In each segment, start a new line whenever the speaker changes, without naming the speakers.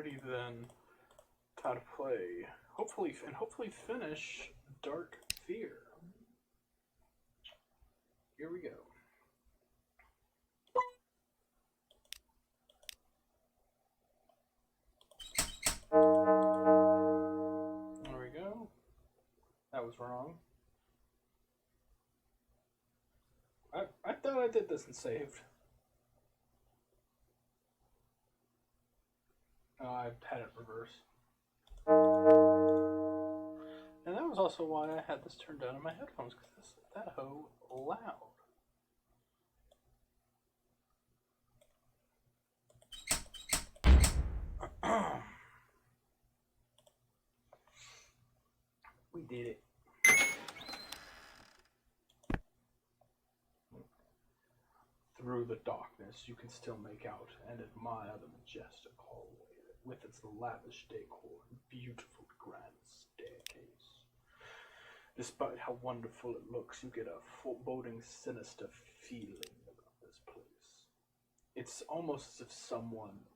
Alrighty then. Time to play. Hopefully finish Dark Fear. Here we go. There we go. That was wrong. I thought I did this and saved. Oh, I had it reversed. And that was also why I had this turned down in my headphones, because that hoe loud. We did it. Through the darkness, you can still make out and admire the majestic hallway with its lavish decor and beautiful grand staircase. Despite how wonderful it looks, you get a foreboding, sinister feeling about this place. It's almost as if someone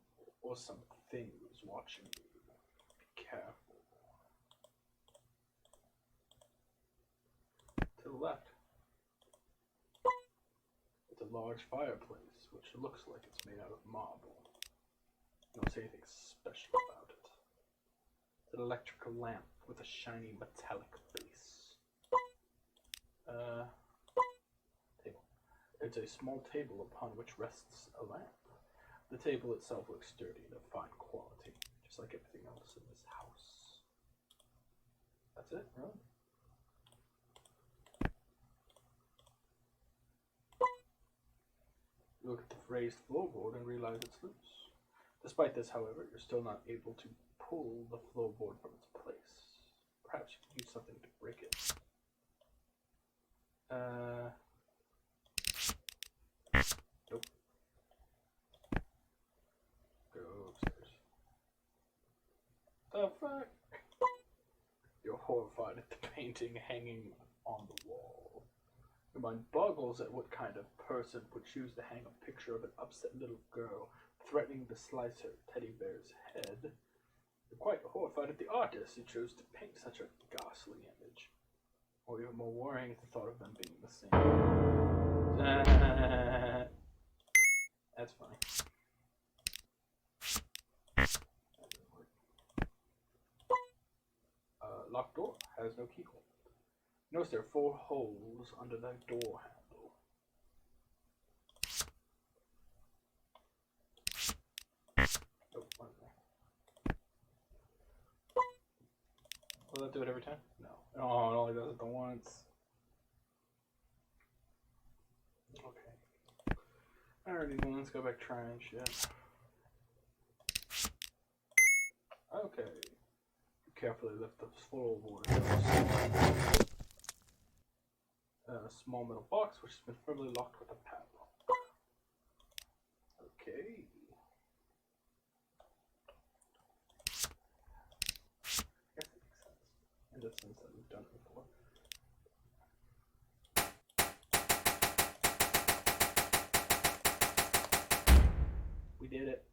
or something is watching you. Be careful. To the left, it's a large fireplace, which looks like it's made out of marble. You don't see anything special about it. It's an electrical lamp with a shiny metallic base. Table. It's a small table upon which rests a lamp. The table itself looks sturdy and of fine quality, just like everything else in this house. That's it, really? You look at the raised floorboard and realize it's loose. Despite this, however, you're still not able to pull the floorboard from its place. Perhaps you can use something to break it. Nope. Go upstairs. The fuck? You're horrified at the painting hanging on the wall. Your mind boggles at what kind of person would choose to hang a picture of an upset little girl threatening to slice her teddy bear's head. You're quite horrified at the artist who chose to paint such a ghastly image. Or even more worrying is the thought of them being the same. That's funny. That didn't work. Locked door has no keyhole. Notice there are 4 holes under the door handle. Oh, one there. Will that do it every time? No. Oh, it only does it the once. Okay. Alrighty, then let's go back trying shit. Okay. Carefully lift the floorboard. A small metal box which has been firmly locked with a padlock. Okay. I guess it makes sense. In the sense that we've done it before. We did it.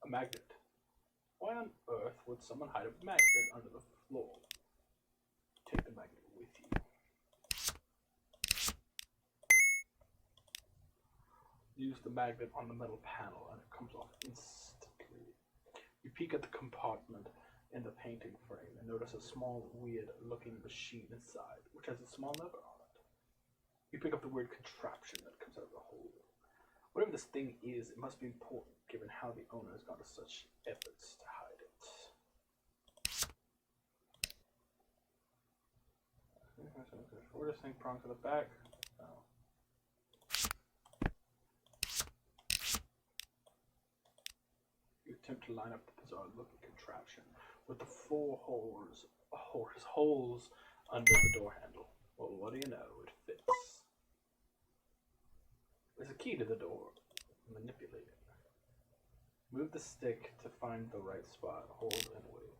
A magnet. Why on earth would someone hide a magnet under the floor? Take the magnet with you. Use the magnet on the metal panel and it comes off instantly. You peek at the compartment in the painting frame and notice a small, weird-looking machine inside, which has a small lever on it. You pick up the weird contraption that comes out of the hole. Whatever this thing is, it must be important, given how the owner has gone to such efforts to hide it. Shortest thing prong to the back. Oh. You attempt to line up the bizarre-looking contraption with the 4 holes under the door handle. Well, what do you know? It fits. There's a key to the door. Manipulate it. Move the stick to find the right spot. Hold and wait.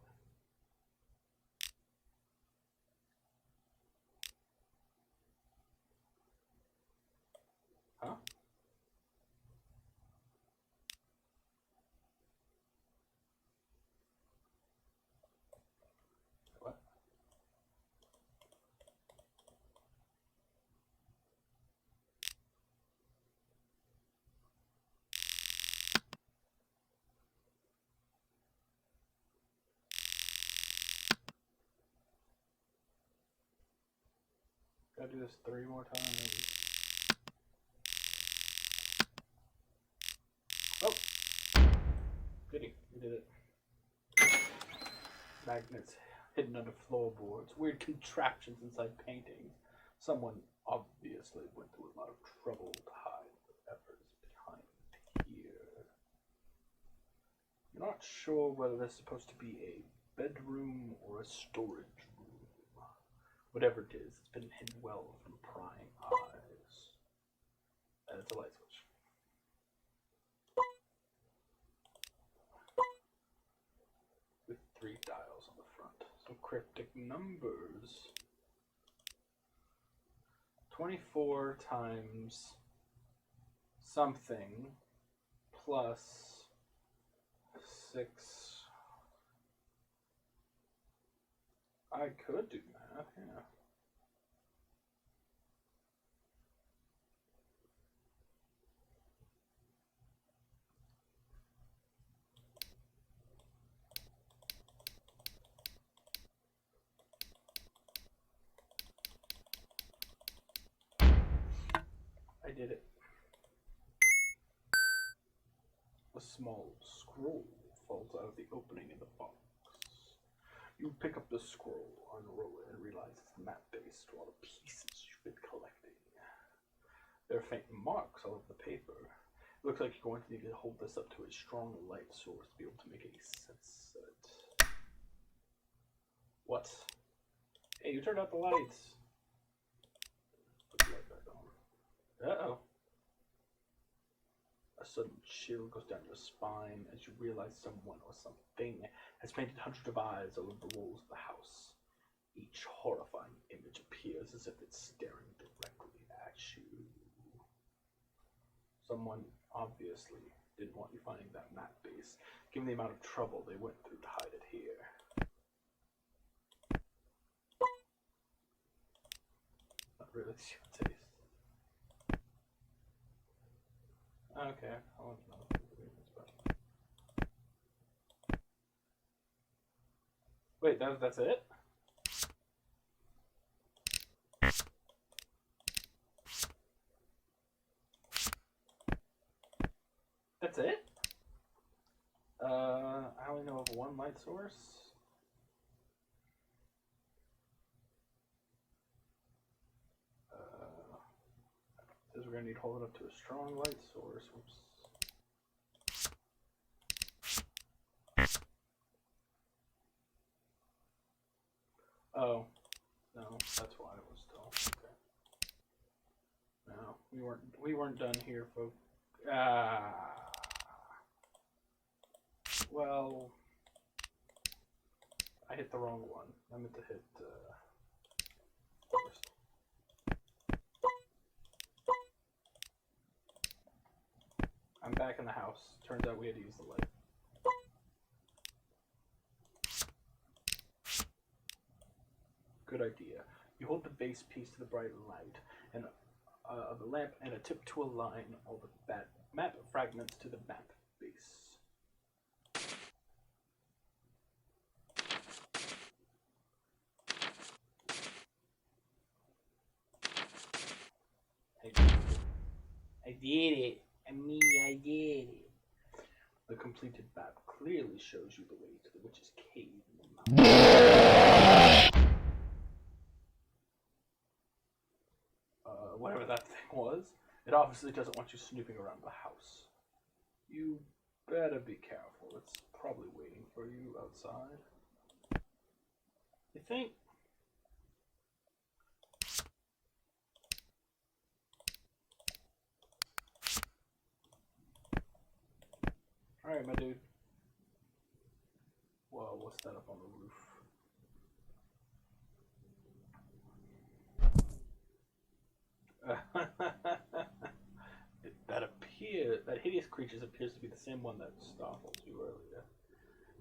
Huh? Gotta do this 3 more times. Oh! Goody, we did it. Magnets hidden under floorboards, weird contraptions inside paintings. Someone obviously went through a lot of trouble to hide whatever's behind here. You're not sure whether this is supposed to be a bedroom or a storage room. Whatever it is, it's been hidden well from prying eyes. And it's a light switch. With 3 dials on the front. Some cryptic numbers. 24 times something plus 6. I could do math, yeah. I did it. A small scroll falls out of the opening in the box. You pick up the scroll, unroll it, and realize it's the map base to all the pieces you've been collecting. There are faint marks all over the paper. It looks like you're going to need to hold this up to a strong light source to be able to make any sense of it. What? Hey, you turned out the lights. Put the light back on. Uh-oh. A sudden chill goes down your spine as you realize someone or something has painted hundreds of eyes all over the walls of the house. Each horrifying image appears as if it's staring directly at you. Someone obviously didn't want you finding that map base, given the amount of trouble they went through to hide it here. Not really to your taste. Okay, I want to know if it's wait, that's it? That's it? I only know of 1 light source. Says we're gonna need to hold it up to a strong light source. Whoops. Oh, no, that's why it was still okay. No, we weren't done here, folks. Well, I hit the wrong one. I meant to hit first. I'm back in the house. Turns out we had to use the light. Good idea. You hold the base piece to the bright light and of the lamp and a tip to align all the map fragments to the map base. I did it. I did it. The completed map clearly shows you the way to the witch's cave in the mountain. Whatever that thing was, it obviously doesn't want you snooping around the house. You better be careful. It's probably waiting for you outside. You think? Alright, my dude. Whoa, what's that up on the roof? That hideous creature appears to be the same one that startled you earlier.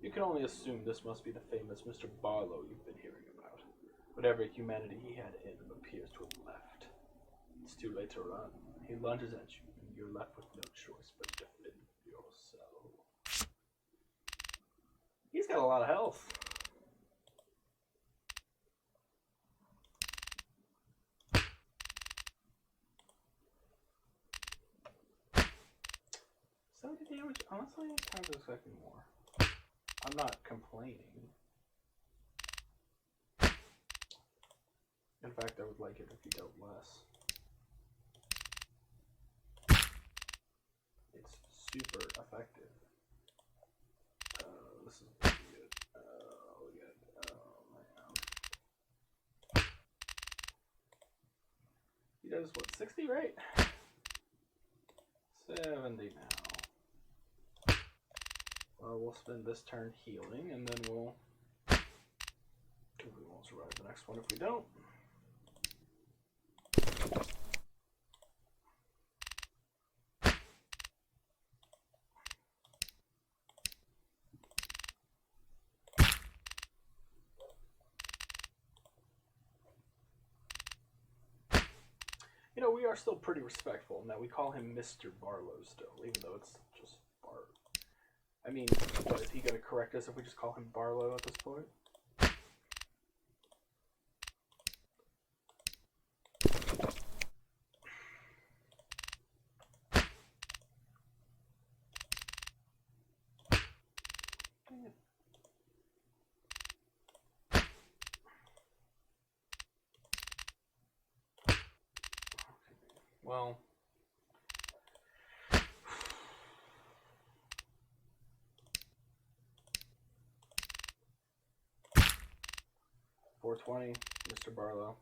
You can only assume this must be the famous Mr. Barlow you've been hearing about. Whatever humanity he had in him appears to have left. It's too late to run. He lunges at you, and you're left with no choice but to defend yourself. He's got a lot of health. damage? Honestly, I kind of expecting more. I'm not complaining. In fact, I would like it if you dealt less. It's super effective. This is pretty good. Oh, good. Oh, man. He does what, 60, right? 70 now. Well, we'll spend this turn healing, and then we'll... We won't survive the next one if we don't. You know, we are still pretty respectful in that we call him Mr. Barlow still, even though it's just Bar. I mean, what, is he going to correct us if we just call him Barlow at this point? Well, $420, Mr. Barlow.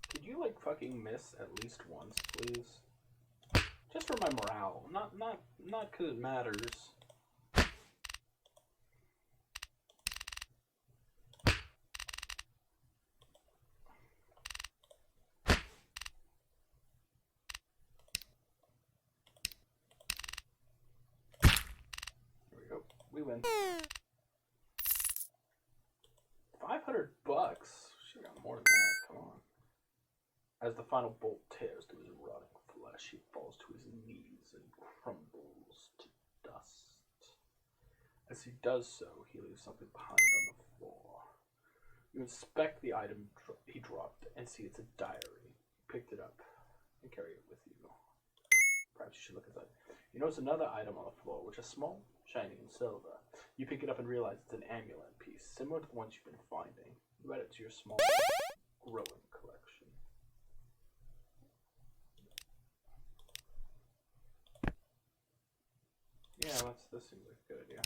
Could you like fucking miss at least once, please? Just for my morale, not because it matters. Here we go. We win. $500. Should have got more than that. Come on. As the final bolt tears through his rotting flesh, he falls to his knees and crumbles to dust. As he does so, he leaves something behind on the floor. You inspect the item he dropped and see it's a diary. You picked it up and carry it with you. Perhaps you should look inside. You notice another item on the floor, which is small, shining in silver. You pick it up and realize it's an amulet piece, similar to the ones you've been finding. You add it to your small, growing collection. Yeah, this seems like a good idea.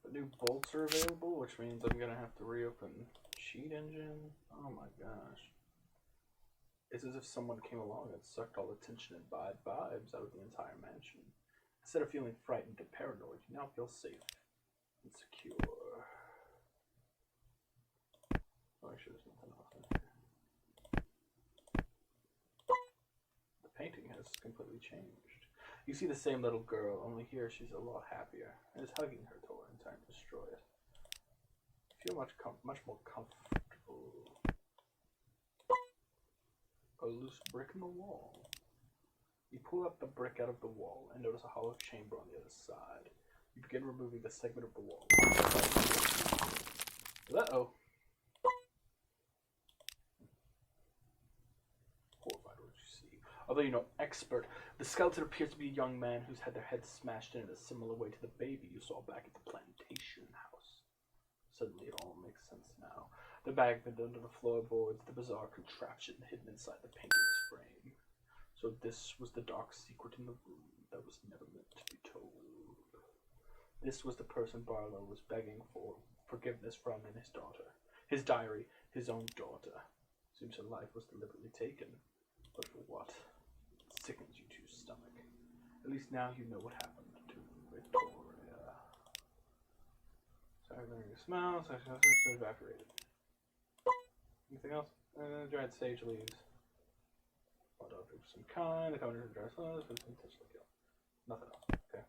The new bolts are available, which means I'm gonna have to reopen Cheat Engine. Oh my gosh. It's as if someone came along and sucked all the tension and bad vibes out of the entire mansion. Instead of feeling frightened and paranoid, you now feel safe and secure. Oh, actually, there's nothing else in here. The painting has completely changed. You see the same little girl, only here she's a lot happier and is hugging her toy and trying to destroy it. You feel much more comfortable. A loose brick in the wall. You pull up the brick out of the wall and notice a hollow chamber on the other side. You begin removing the segment of the wall. Uh-oh. Horrified what you see. Although you're no expert, the skeleton appears to be a young man who's had their head smashed in a similar way to the baby you saw back at the plantation house. Suddenly it all makes sense now. The bag pinned under the floorboards, the bizarre contraption hidden inside the painting's frame. So this was the dark secret in the room that was never meant to be told. This was the person Barlow was begging for forgiveness from and his daughter. His diary, his own daughter. Seems her life was deliberately taken. But for what? It sickens you to your stomach. At least now you know what happened to Victoria. Sorry, learning to smell, evaporated. Anything else? Dried sage leaves. Blood object of some kind. The cover of dry slugs. Intentionally kill. Nothing else. Okay.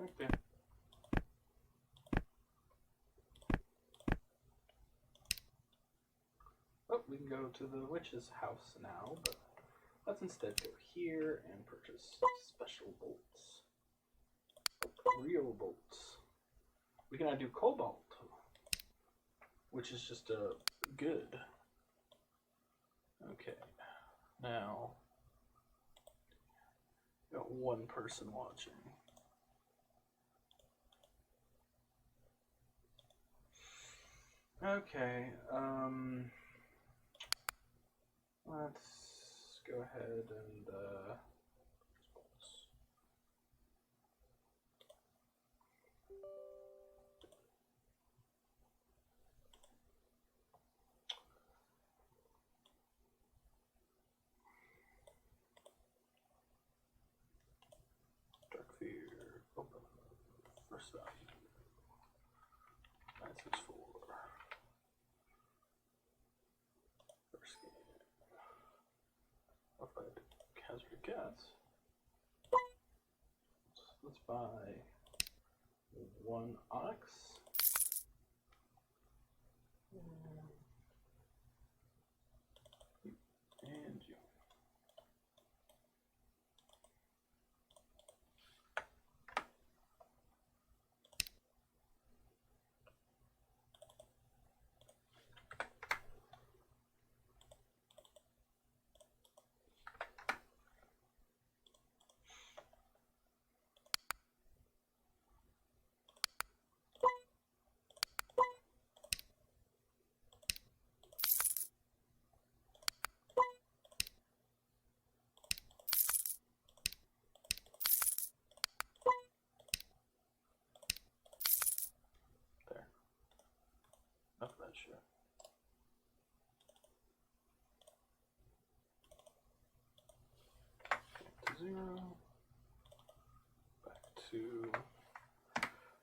Okay. Oh, we can go to the witch's house now, but let's instead go here and purchase special bolts. Real bolts. We can now do cobalt, which is just a good. Okay, now got one person watching. Okay, let's go ahead and Dark Fear, open, first value, 964, first game, Alright, Hazard Cats, let's buy one Onyx, and you. There. Enough of that shit. Back to 0.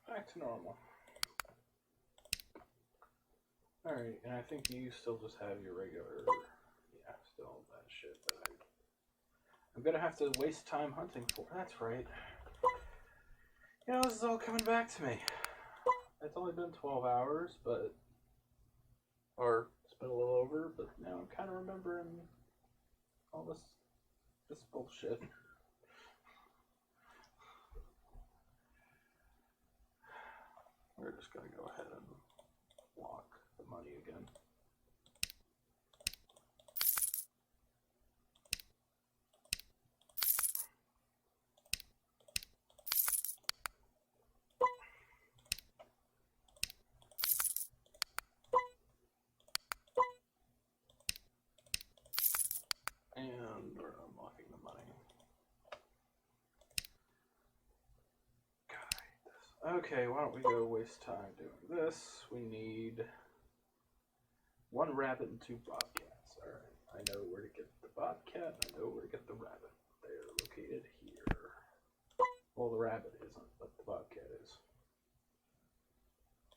Back to normal. Alright, and I think you still just have your regular, yeah, still that shit that I'm gonna have to waste time hunting for. That's right. You know, this is all coming back to me. It's only been 12 hours, but, or it's been a little over, but now I'm kind of remembering all this bullshit. We're just gonna go ahead and lock the money again. And we're unlocking the money. God, okay, why don't we go waste time doing this? We need 1 rabbit and 2 bobcats. Alright, I know where to get the bobcat, and I know where to get the rabbit. They're located here. Well, the rabbit isn't, but the bobcat is.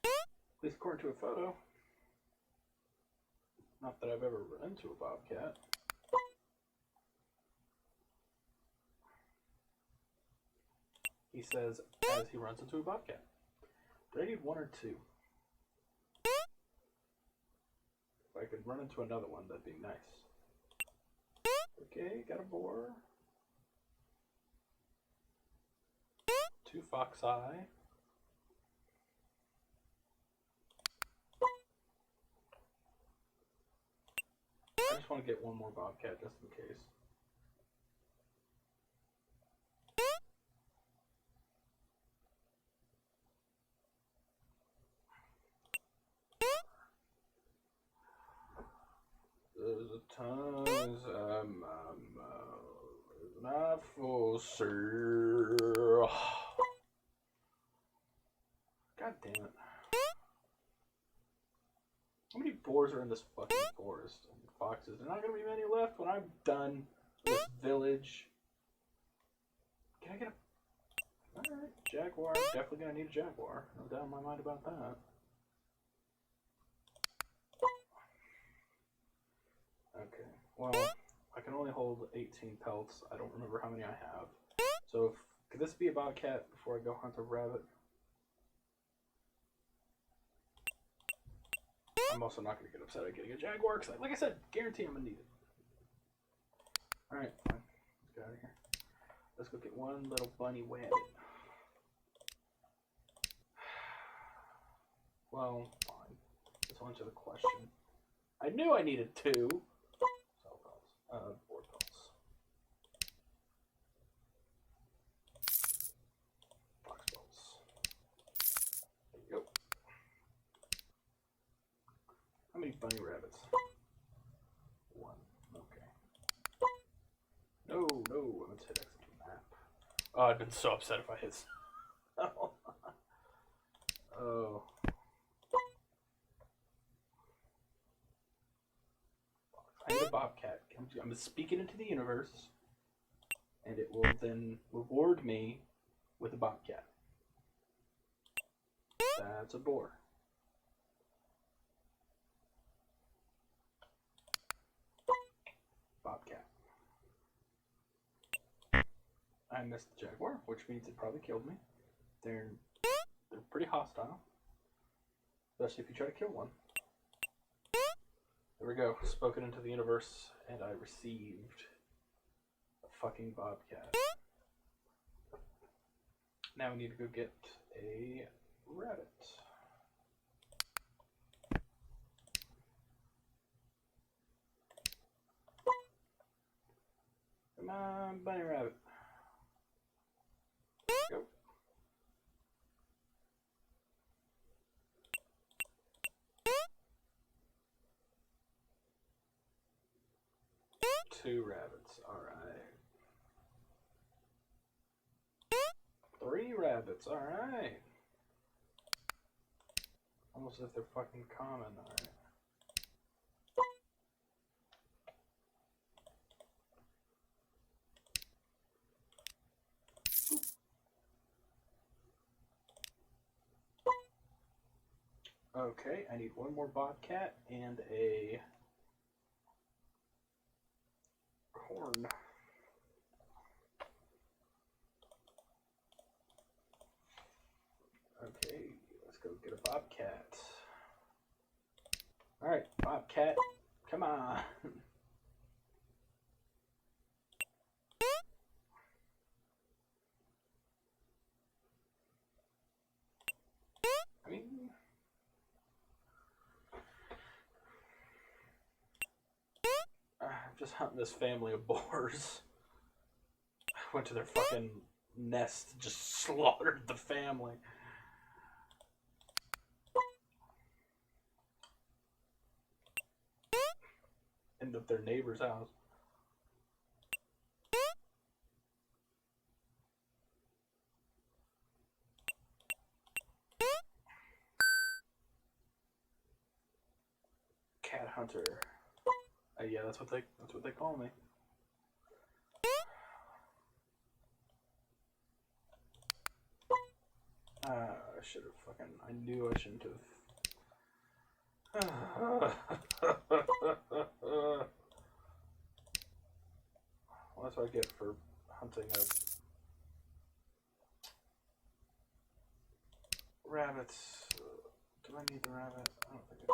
At least according to a photo. Not that I've ever run into a bobcat. He says as he runs into a bobcat. Do I need 1 or 2? If I could run into another one, that'd be nice. Okay, got a boar. 2 fox eye. I just want to get 1 more bobcat just in case. There's a ton of not full, sir. God damn it. How many boars are in this fucking forest? And foxes. There's not gonna be many left when I'm done with this village. Can I get a... Alright, jaguar. Definitely gonna need a jaguar. No doubt in my mind about that. Okay, well, I can only hold 18 pelts. I don't remember how many I have. So if Could this be a bobcat before I go hunt a rabbit? I'm also not going to get upset at getting a jaguar, because, like I said, guarantee I'm going to need it. Alright, fine. Let's get out of here. Let's go get one little bunny rabbit. Well, fine. Let's answer the question. I knew I needed 2. Cell pelts. Board pelts. Fox pelts. There you go. How many bunny rabbits? 1. Okay. No, let's hit exit map. Oh, I'd been so upset if I hit. Oh. I need a bobcat. I'm speaking into the universe, and it will then reward me with a bobcat. That's a boar. Bobcat. I missed the jaguar, which means it probably killed me. They're pretty hostile, especially if you try to kill one. There we go. Spoken into the universe, and I received a fucking bobcat. Now we need to go get a rabbit. Come on, bunny rabbit. Go. Two rabbits, alright. 3 rabbits, alright. Almost as if they're fucking common, alright. Okay, I need one more bobcat and a horn. Okay, let's go get a bobcat. Alright, bobcat, come on. I mean, I'm just hunting this family of boars. I went to their fucking nest, just slaughtered the family. End up their neighbor's house. Cat hunter. Yeah, that's what they call me. I should have fucking. I knew I shouldn't have. Well, that's what I get for hunting rabbits. Do I need the rabbit? I don't think I do.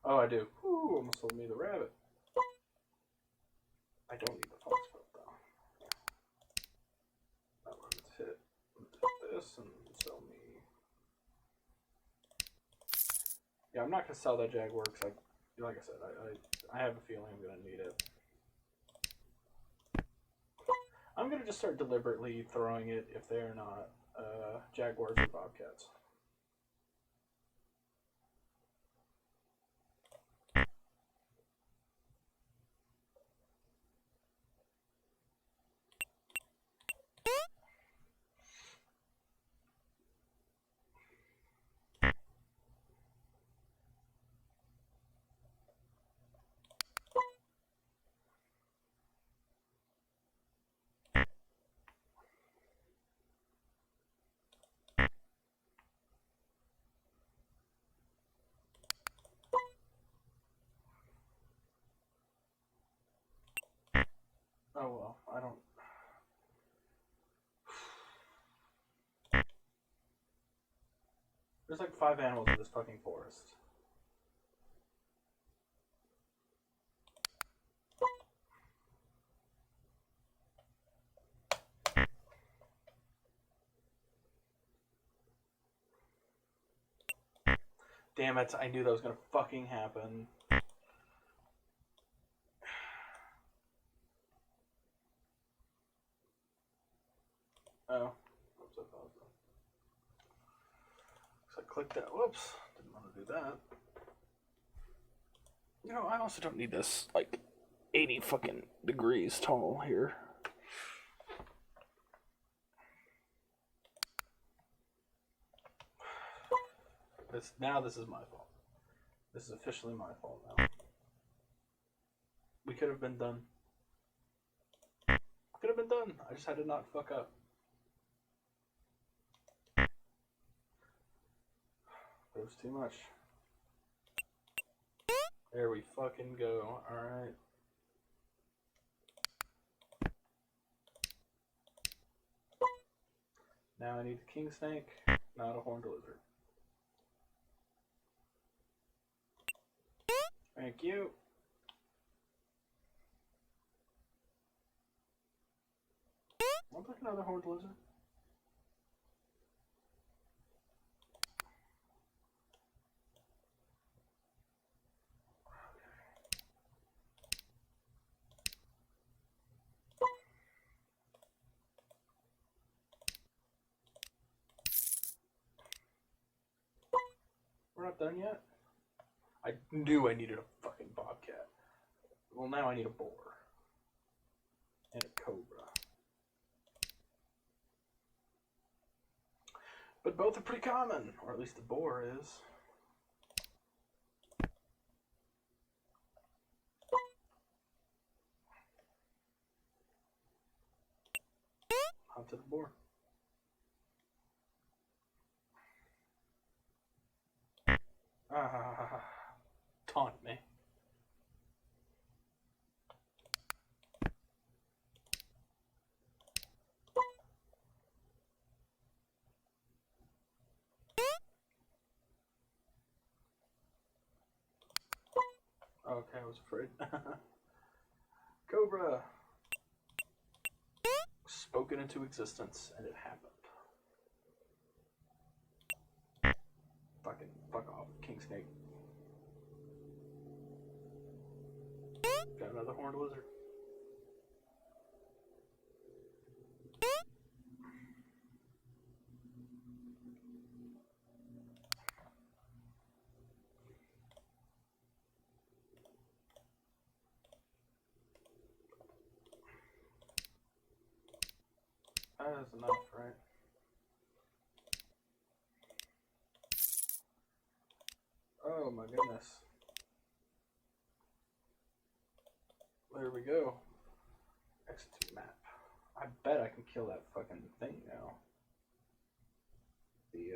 Oh, I do. Ooh, almost sold me the rabbit. I don't need the fox pelt though. That one, let's hit this and sell me. Yeah, I'm not gonna sell that jaguar because like I said, I have a feeling I'm gonna need it. I'm gonna just start deliberately throwing it if they're not jaguars or bobcats. Oh well, I don't. There's like 5 animals in this fucking forest. Damn it, I knew that was gonna fucking happen. Oh. Oops, I paused that. So I clicked that. Whoops. Didn't want to do that. You know, I also don't need this, like, 80 fucking degrees tall here. This is my fault. This is officially my fault now. We could have been done. Could have been done. I just had to not fuck up. It was too much. There we fucking go. Alright. Now I need the king snake, not a horned lizard. Thank you. Want like another horned lizard? We're not done yet? I knew I needed a fucking bobcat. Well, now I need a boar. And a cobra. But both are pretty common, or at least the boar is. On to the boar. Taunt me. Okay, I was afraid. Cobra! Spoken into existence, and it happened. Fucking fuck off, king snake. Got another horned lizard. That's enough, right? Oh my goodness. There we go. Exit to map. I bet I can kill that fucking thing now. The,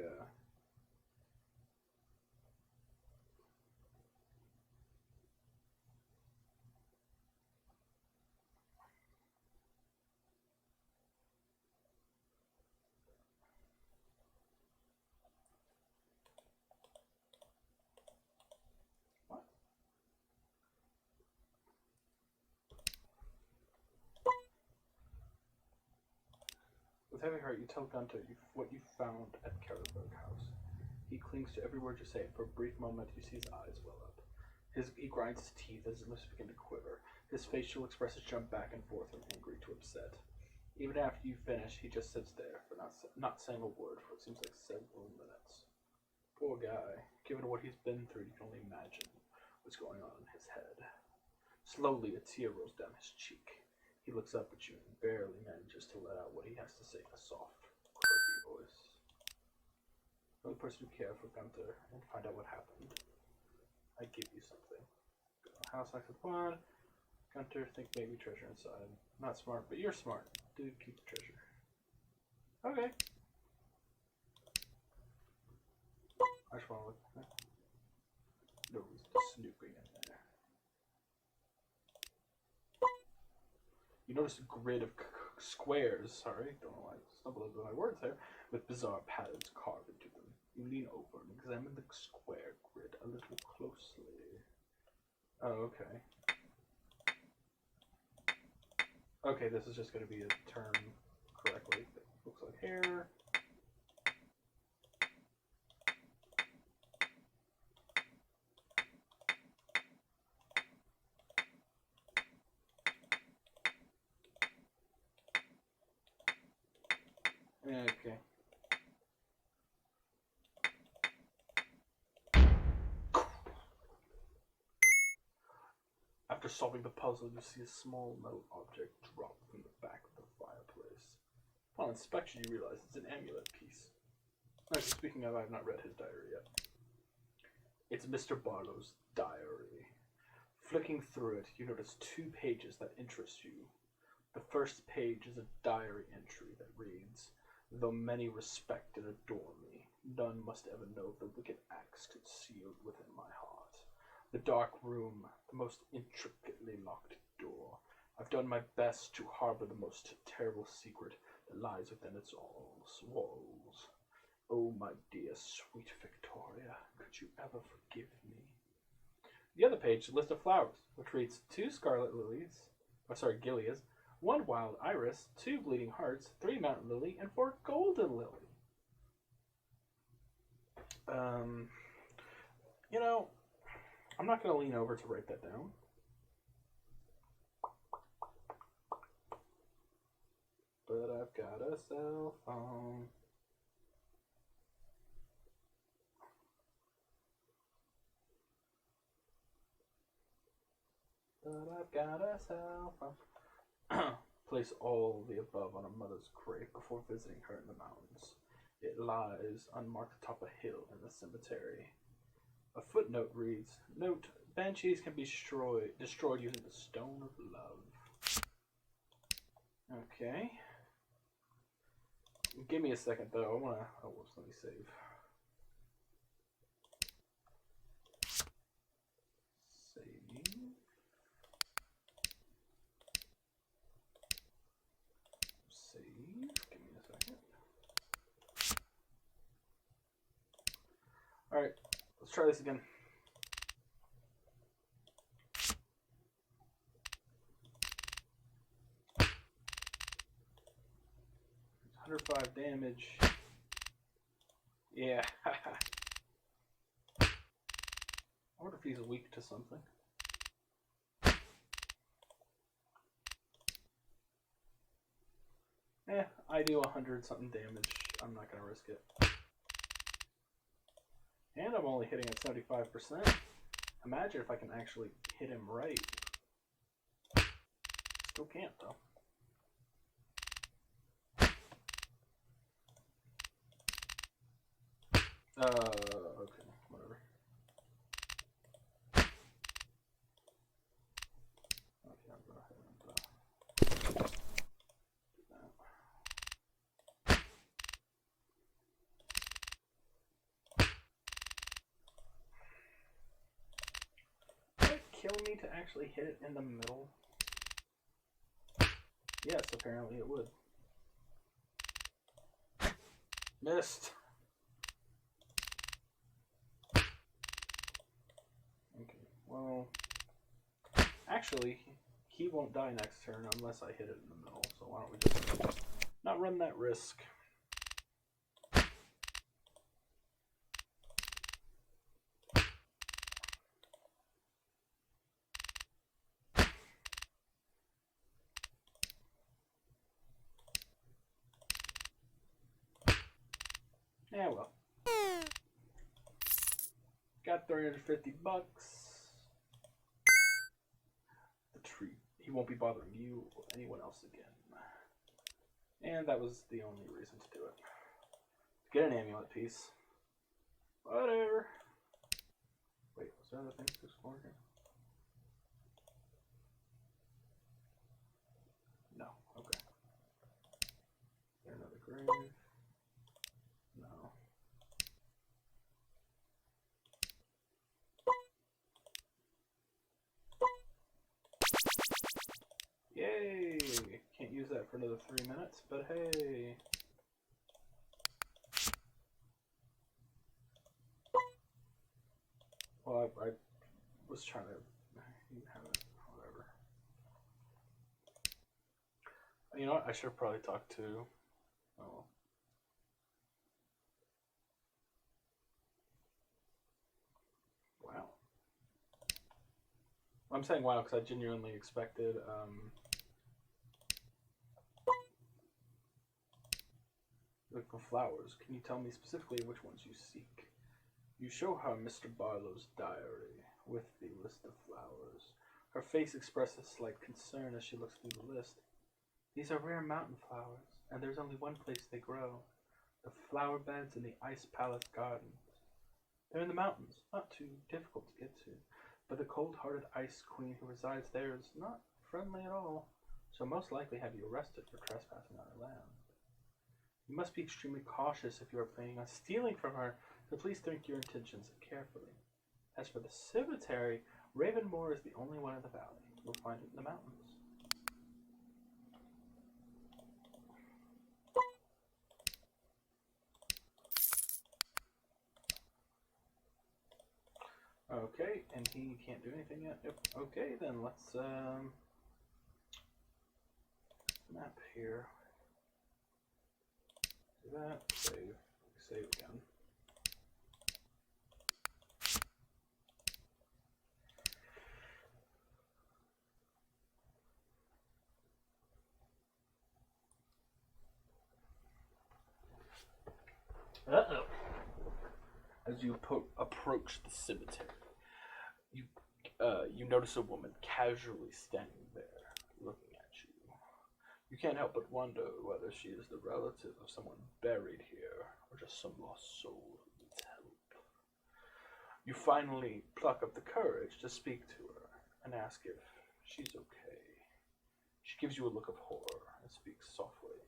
What? With heavy heart, you tell Gunter what you found at Carlsberg House. He clings to every word you say. For a brief moment, you see his eyes well up. He grinds his teeth as his lips begin to quiver. His facial expressions jump back and forth from angry to upset. Even after you finish, he just sits there, but not saying a word for what seems like several minutes. Poor guy. Given what he's been through, you can only imagine what's going on in his head. Slowly, a tear rolls down his cheek. He looks up at you and barely manages to let out what he has to say in a soft, croaky voice. The only person who cares for Gunter and find out what happened. I give you something. House next with one. Gunter, think maybe treasure inside. Not smart, but you're smart. Dude, keep the treasure. Okay. I just want to look. No reason to snooping in there. You notice a grid of squares, sorry, don't know why I stumbled over my words there, with bizarre patterns carved into them. You lean over and examine the square grid a little closely. Oh, okay. Okay, this is just going to be a turn correctly. It looks like hair. Okay. After solving the puzzle, you see a small metal object drop from the back of the fireplace. Upon inspection, you realize it's an amulet piece. Actually, speaking of, I have not read his diary yet. It's Mr. Barlow's diary. Flicking through it, you notice 2 pages that interest you. The first page is a diary entry that reads, "Though many respect and adore me, none must ever know the wicked acts concealed within my heart. The dark room, the most intricately locked door. I've done my best to harbor the most terrible secret that lies within its walls. Oh, my dear, sweet Victoria, could you ever forgive me?" The other page is a list of flowers, which reads 2 scarlet lilies, gilias, 1 wild iris, 2 bleeding hearts, 3 mountain lily, and 4 golden lily. You know, I'm not going to lean over to write that down. But I've got a cell phone. Place all the above on a mother's grave before visiting her in the mountains. It lies unmarked atop a hill in the cemetery. A footnote reads, "Note, banshees can be destroyed using the Stone of Love." Okay. Give me a second, though. I want to... Oh, whoops, let me save. Give me a second. Alright, let's try this again. $105 damage. Yeah. I wonder if he's weak to something. I do 100-something damage. I'm not going to risk it. And I'm only hitting at 75%. Imagine if I can actually hit him right. Still can't, though. Okay, whatever. Okay, I'll go ahead and do that. Would it kill me to actually hit it in the middle? Yes, apparently it would. Missed. Okay, well, actually, he won't die next turn unless I hit it in the middle, so why don't we just not run that risk. Yeah, well. Got $350. The treat. He won't be bothering you or anyone else again. And that was the only reason to do it. Get an amulet piece. Whatever. Wait, was there other things to explore here? No. Okay. Is there another grave? No. Yay! Can't use that for another 3 minutes, but hey. was trying to have it, whatever. You know what? I should have probably talked to. Oh. Wow. I'm saying wow because I genuinely expected. Look for flowers. Can you tell me specifically which ones you seek? You show her Mr. Barlow's diary with the list of flowers. Her face expresses slight concern as she looks through the list. These are rare mountain flowers, and there's only one place they grow. The flower beds in the Ice Palace Gardens. They're in the mountains, not too difficult to get to, but the cold-hearted Ice Queen who resides there is not friendly at all. She'll most likely have you arrested for trespassing on her land. You must be extremely cautious if you are planning on stealing from her, so please think your intentions carefully. As for the cemetery, Ravenmoor is the only one in the valley. You'll find it in the mountains. Okay, and he can't do anything yet. Yep. Okay, then let's map here. Do that. Save. Save again. Uh-oh. As you approach the cemetery, you notice a woman casually standing there, looking at you. You can't help but wonder whether she is the relative of someone buried here, or just some lost soul who needs help. You finally pluck up the courage to speak to her and ask if she's okay. She gives you a look of horror and speaks softly.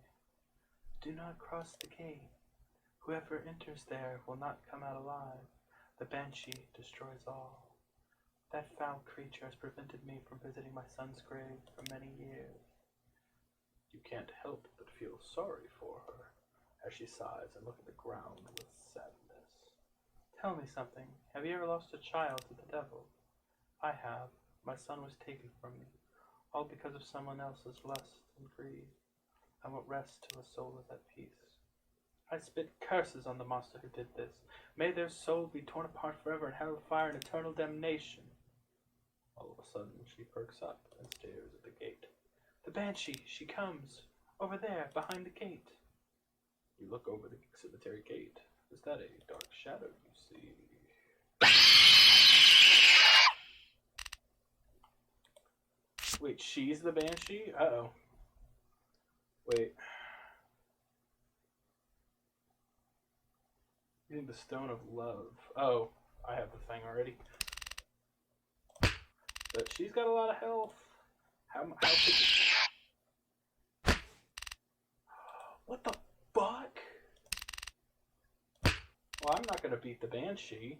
Do not cross the gate. Whoever enters there will not come out alive. The Banshee destroys all. That foul creature has prevented me from visiting my son's grave for many years. You can't help but feel sorry for her as she sighs and looks at the ground with sadness. Tell me something. Have you ever lost a child to the devil? I have. My son was taken from me, all because of someone else's lust and greed. I won't rest till a soul is at peace. I spit curses on the monster who did this. May their soul be torn apart forever in hell of fire and eternal damnation. All of a sudden, she perks up and stares at the gate. The Banshee, she comes. Over there, behind the gate. You look over the cemetery gate. Is that a dark shadow you see? Wait, she's the Banshee? Uh-oh. Wait. Using the Stone of Love. Oh, I have the thing already. But she's got a lot of health. How What the fuck? Well, I'm not gonna beat the Banshee.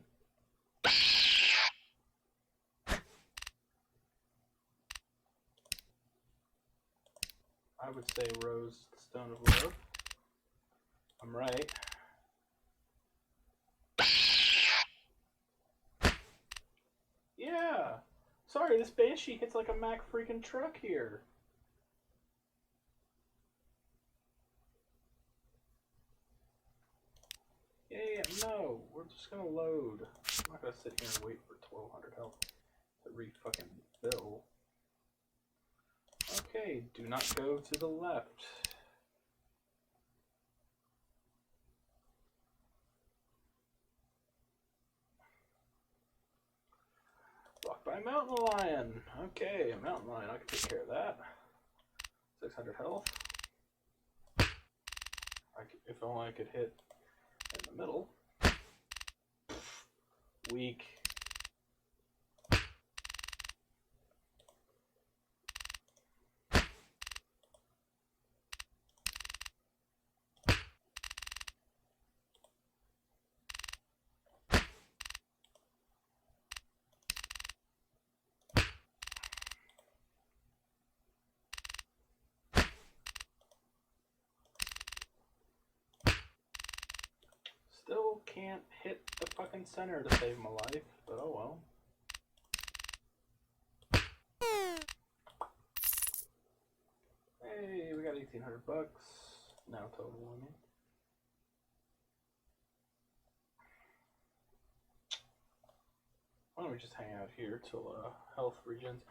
I would say Rose, the Stone of Love. I'm right. Yeah. Sorry, this Banshee hits like a Mack freaking truck here. Yeah, no. We're just gonna load. I'm not gonna sit here and wait for 1200 health to re-fucking fill. Okay, do not go to the left. Blocked by a mountain lion. Okay, a mountain lion. I can take care of that. 600 health. If only I could hit in the middle. Weak. Still can't hit the fucking center to save my life, but oh well. $1,500 now total. I mean, why don't we just hang out here till health regens?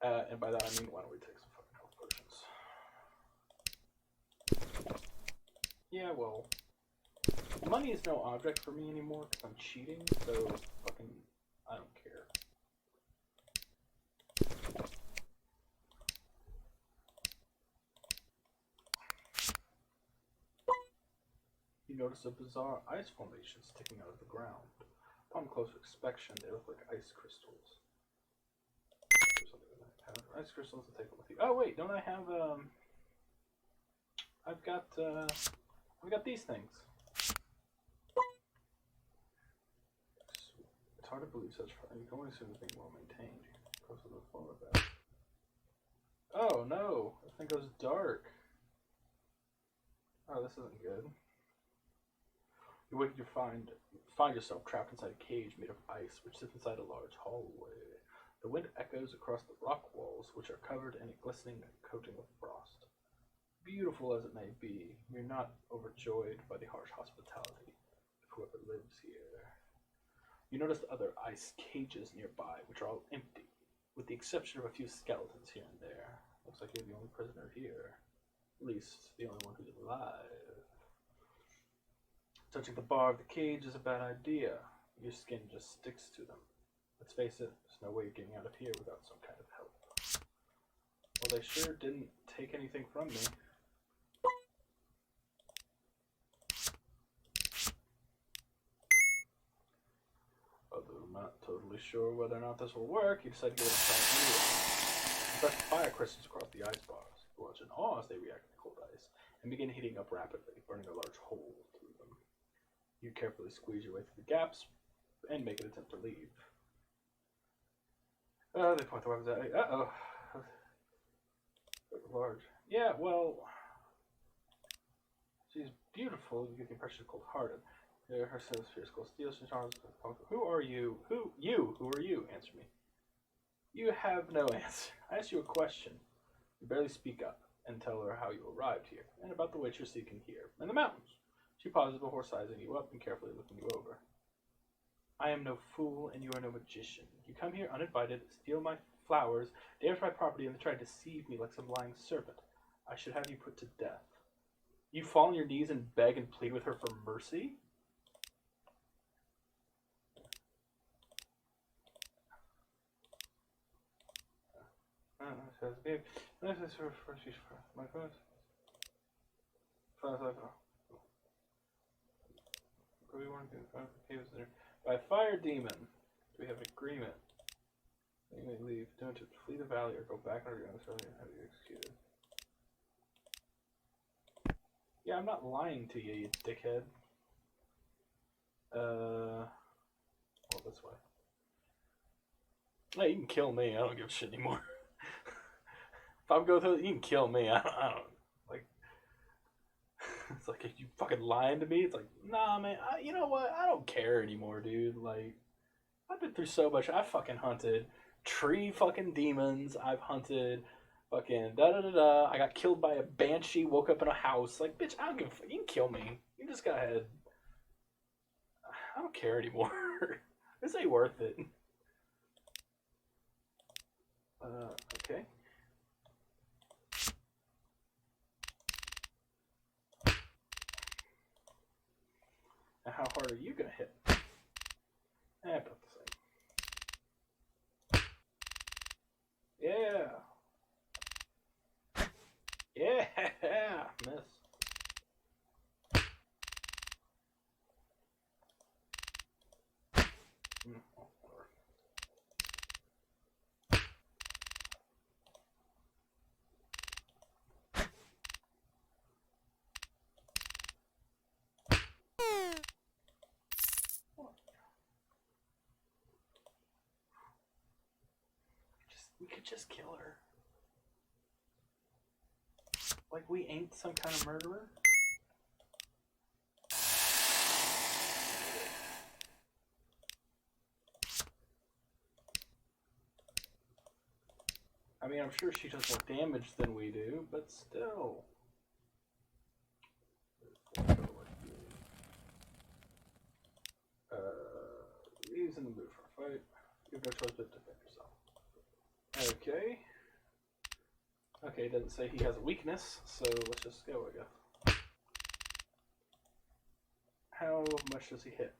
And by that I mean, why don't we take some fucking health potions? Yeah, well, money is no object for me anymore because I'm cheating, so fucking, I don't care. You notice a bizarre ice formation sticking out of the ground. Upon closer inspection, they look like ice crystals. Ice crystals to take them with you. Oh wait, don't I have I've got these things. It's hard to believe such. You can only assume the thing well maintained. Close to the floor of that. Oh no, this thing goes dark. Oh, this isn't good. You wake to find yourself trapped inside a cage made of ice, which sits inside a large hallway. The wind echoes across the rock walls, which are covered in a glistening coating of frost. Beautiful as it may be, you're not overjoyed by the harsh hospitality of whoever lives here. You notice other ice cages nearby, which are all empty, with the exception of a few skeletons here and there. Looks like you're the only prisoner here. At least, the only one who's alive. Touching the bar of the cage is a bad idea. Your skin just sticks to them. Let's face it, there's no way you're getting out of here without some kind of help. Well, they sure didn't take anything from me. Although I'm not totally sure whether or not this will work, you decide to give it a try anyway. You press fire crystals across the ice bars. You watch in awe as they react to cold ice and begin heating up rapidly, burning a large hole through them. You carefully squeeze your way through the gaps and make an attempt to leave. They point the weapons at me. Uh-oh. Large. Yeah, well, she's beautiful. You get the impression she's cold-hearted. Her says fierce cold steel. Who are you? Who are you? Answer me. You have no answer. I ask you a question. You barely speak up and tell her how you arrived here and about the witch you're seeking here in the mountains. She pauses before sizing you up and carefully looking you over. I am no fool, and you are no magician. You come here uninvited, steal my flowers, damage my property, and then try to deceive me like some lying serpent. I should have you put to death. You fall on your knees and beg and plead with her for mercy? By a fire demon. Do we have an agreement? You may leave. Don't to flee the valley or go back under your own and have you executed. Yeah, I'm not lying to you, you dickhead. Well, this way. Hey, you can kill me. I don't give a shit anymore. If I'm going through it, you can kill me. I don't like. It's like, if you fucking lying to me, it's like, nah, man. You know what? I don't care anymore, dude. Like, I've been through so much. I fucking hunted tree fucking demons. I've hunted fucking da-da-da-da. I got killed by a banshee, woke up in a house. Like, bitch, I don't give a fuck. You can kill me. You just go ahead. I don't care anymore. This ain't worth it. Okay. Now, how hard are you gonna hit? About the same. Yeah. Yeah. Miss. We could just kill her. Like, we ain't some kind of murderer. I I mean, I'm sure she does more damage than we do, but still. He's in the mood for a fight. You have no choice but to defend yourself. Okay. Okay, it doesn't say he has a weakness, so let's just go, I guess. How much does he hit?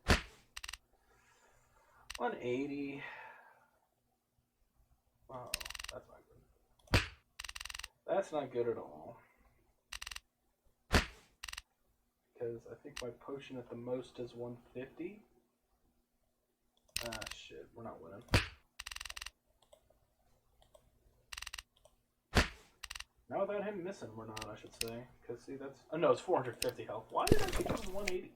180. Oh, that's not good. That's not good at all. Because I think my potion at the most is 150. Ah, shit, we're not winning. Now without him missing, we're not, I should say. Because, see, that's... Oh, no, it's 450 health. Why did I think it was 180?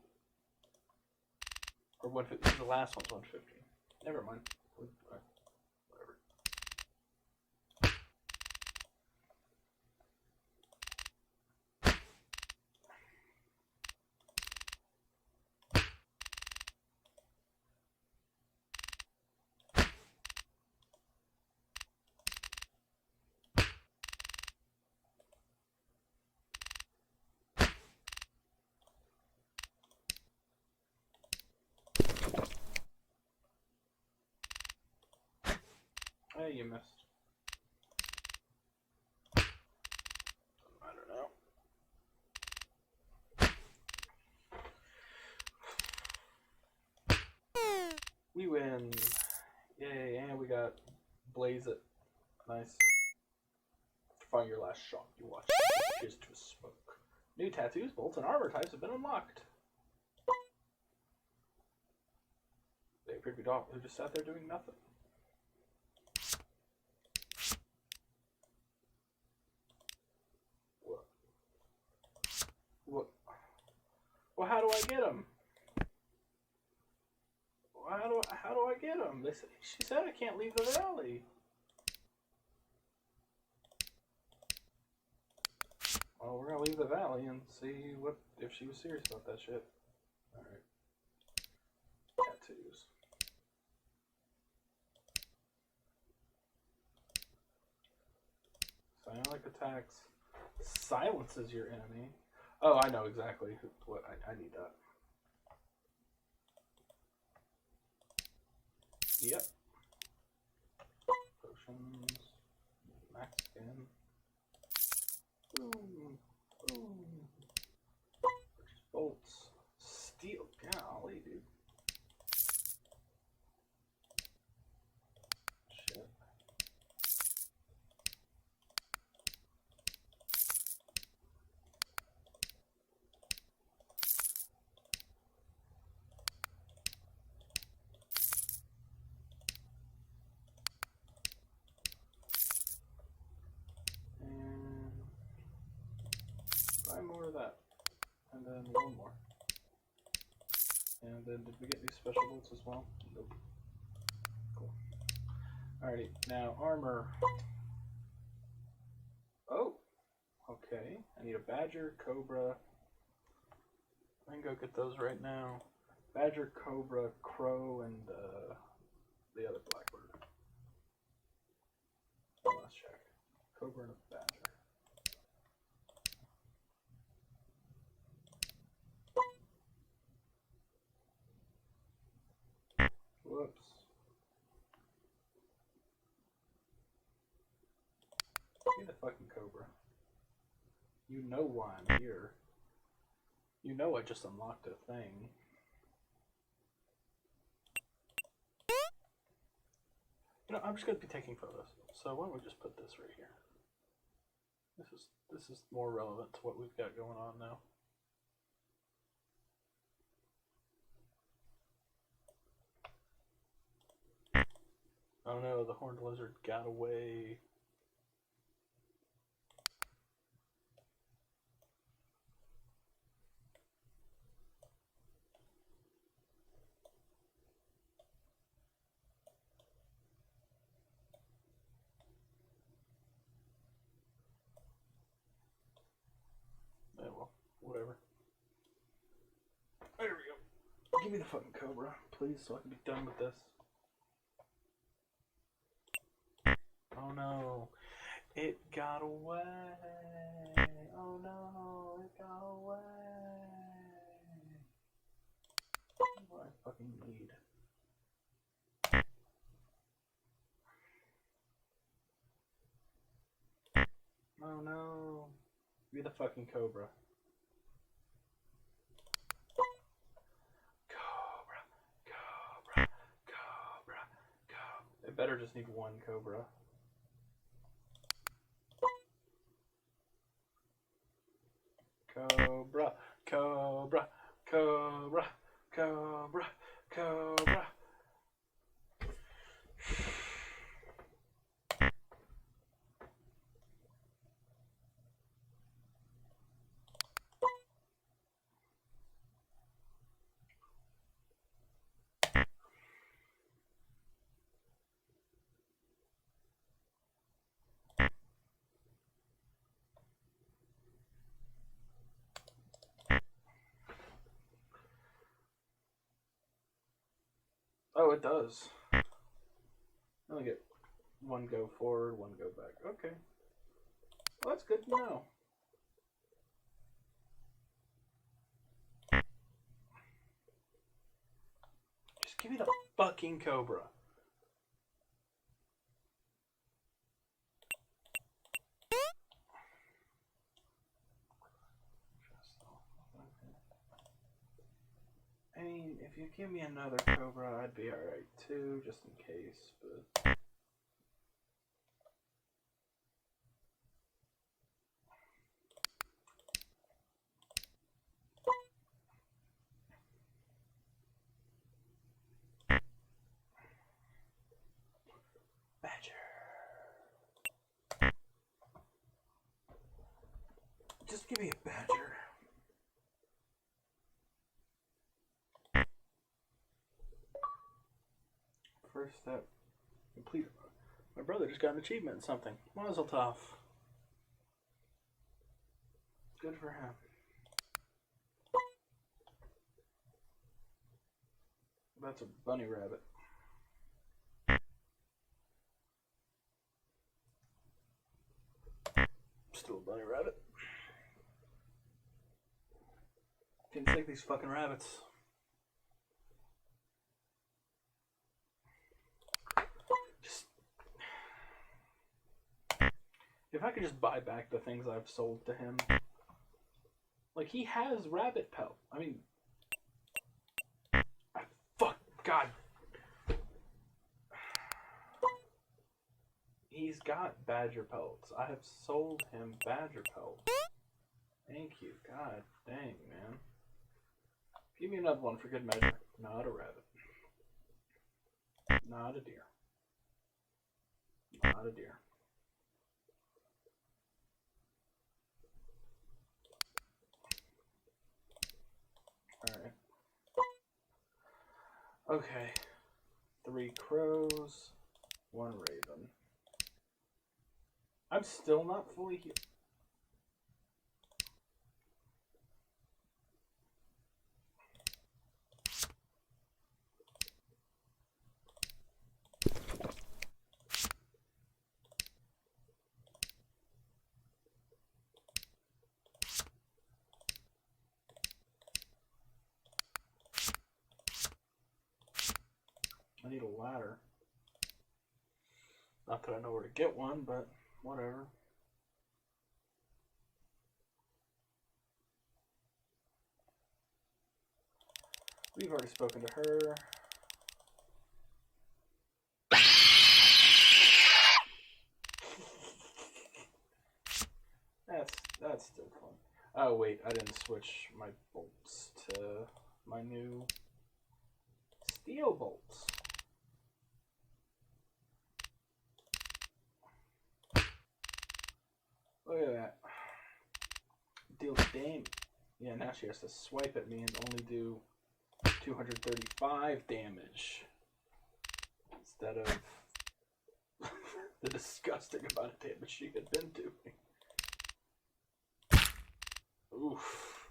Or 150. The last one's 150. Never mind. Whatever. Hey, you missed. Doesn't matter now. We win. Yay, and we got Blaze It. Nice. Find your last shot. You watch it disappears to smoke. New tattoos, bolts, and armor types have been unlocked. They appear to be dog who just sat there doing nothing. What? Well, how do I get him? How do I get him? She said I can't leave the valley. Well, we're gonna leave the valley and see what if she was serious about that shit. All right. Tattoos. Psionic attacks silences your enemy. Oh, I know exactly what I need that. Yep. Potions. Max skin. Boom. Boom. Bolts. Steel. Golly, dude. Shit. More of that, and then one more, and then did we get these special bolts as well? Nope. Cool. Alrighty, now armor. Oh, okay. I need a badger, cobra. I can go get those right now. Badger, cobra, crow, and the other blackbird. Let's check. Cobra and a badger. Whoops. Give me the fucking cobra. You know why I'm here. You know I just unlocked a thing. You know, I'm just gonna be taking photos. So why don't we just put this right here? This is more relevant to what we've got going on now. Oh no, the horned lizard got away. Yeah, well, whatever. There we go. Give me the fucking cobra, please, so I can be done with this. Oh no. It got away. Oh no, it got away. What do I fucking need? Oh no. Be the fucking Cobra. Cobra, Cobra, Cobra, Cobra. It better just need one Cobra. Cobra, Cobra, Cobra, Cobra, Cobra. Oh, it does. I only get one go forward, one go back. Okay. Well, that's good to know. Just give me the fucking Cobra. I mean, if you give me another Cobra, I'd be alright too, just in case, but... Badger. Just give me a Badger. First step complete. My brother just got an achievement in something. Mazel tov. Good for him. That's a bunny rabbit. Still a bunny rabbit. Can't take these fucking rabbits. Just... If I could just buy back the things I've sold to him. Like, he has rabbit pelt. I mean... Fuck, God. He's got badger pelts. I have sold him badger pelts. Thank you. God dang, man. Give me another one for good measure. Not a rabbit. Not a deer. Not a deer. Alright. Okay. 3 crows, 1 raven. I'm still not fully healed. I need a ladder. Not that I know where to get one, but whatever. We've already spoken to her. That's still fun. Oh wait, I didn't switch my bolts to my new steel bolts. Look at that. Deal damage. Yeah, now she has to swipe at me and only do 235 damage instead of the disgusting amount of damage she had been doing. Oof.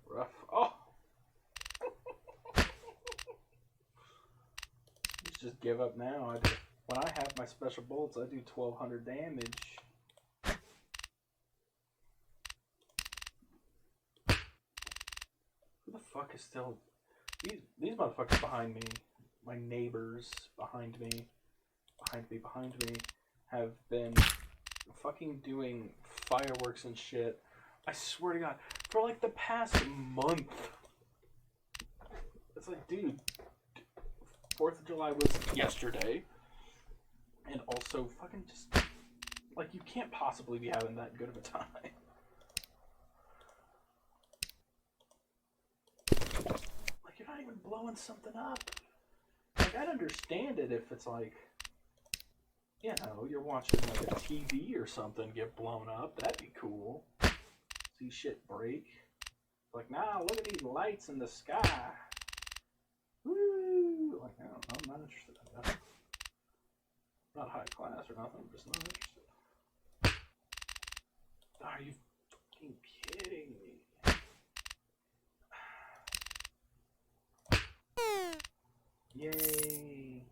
Rough. Oh! Let's just give up now. when I have my special bolts, I do 1200 damage. Who the fuck is still... These motherfuckers behind me, my neighbors behind me, have been fucking doing fireworks and shit. I swear to God, for like the past month. It's like, dude, 4th of July was yesterday. And also, fucking just, like, you can't possibly be having that good of a time. Like, you're not even blowing something up. Like, I'd understand it if it's like, you know, you're watching like a TV or something get blown up. That'd be cool. See shit break. Like, nah, look at these lights in the sky. Woo! Like, I don't know, I'm not interested in that. Not high class or nothing, I'm just not interested. Are you fucking kidding me? Yay!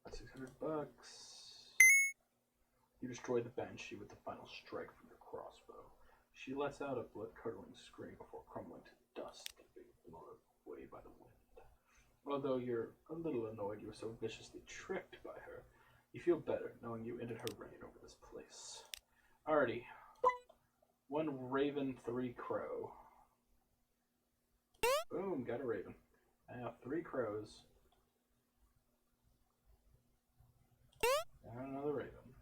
$600. You destroy the banshee with the final strike from your crossbow. She lets out a blood-curdling scream before crumbling to dust and being blown away by the wind. Although you're a little annoyed you were so viciously tricked by her, you feel better knowing you ended her reign over this place. Alrighty. 1 raven, 3 crow. Boom, got a raven. Now 3 crows. And another raven.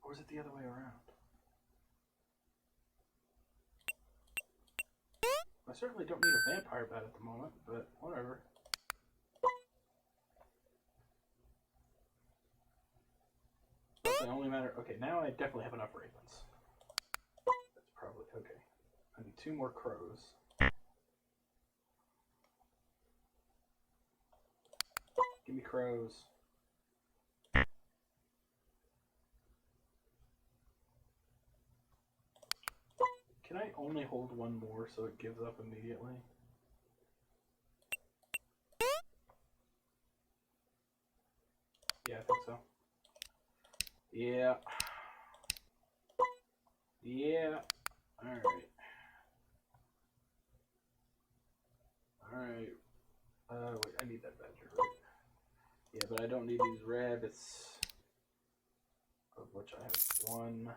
Or was it the other way around? I certainly don't need a vampire bat at the moment, but whatever. That's the only matter. Okay, now I definitely have enough ravens. That's probably okay. I need 2 more crows. Give me crows. Can I only hold 1 more so it gives up immediately? Yeah, I think so. Yeah. Yeah. Alright. Alright. Wait, I need that badger, right? Yeah, but I don't need these rabbits. Of which I have 1.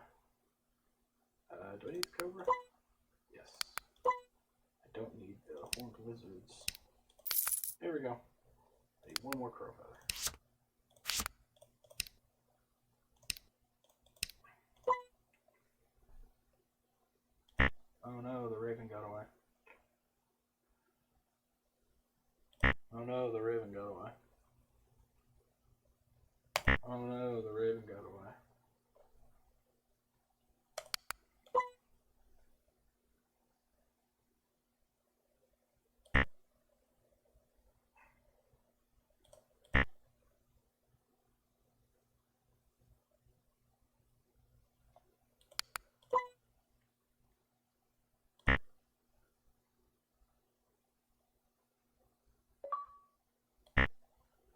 Do I need the cobra? Yes. I don't need the horned lizards. There we go. I need 1 more crow feather. Oh no, the raven got away. Oh no, the raven got away. Oh no, the raven got away.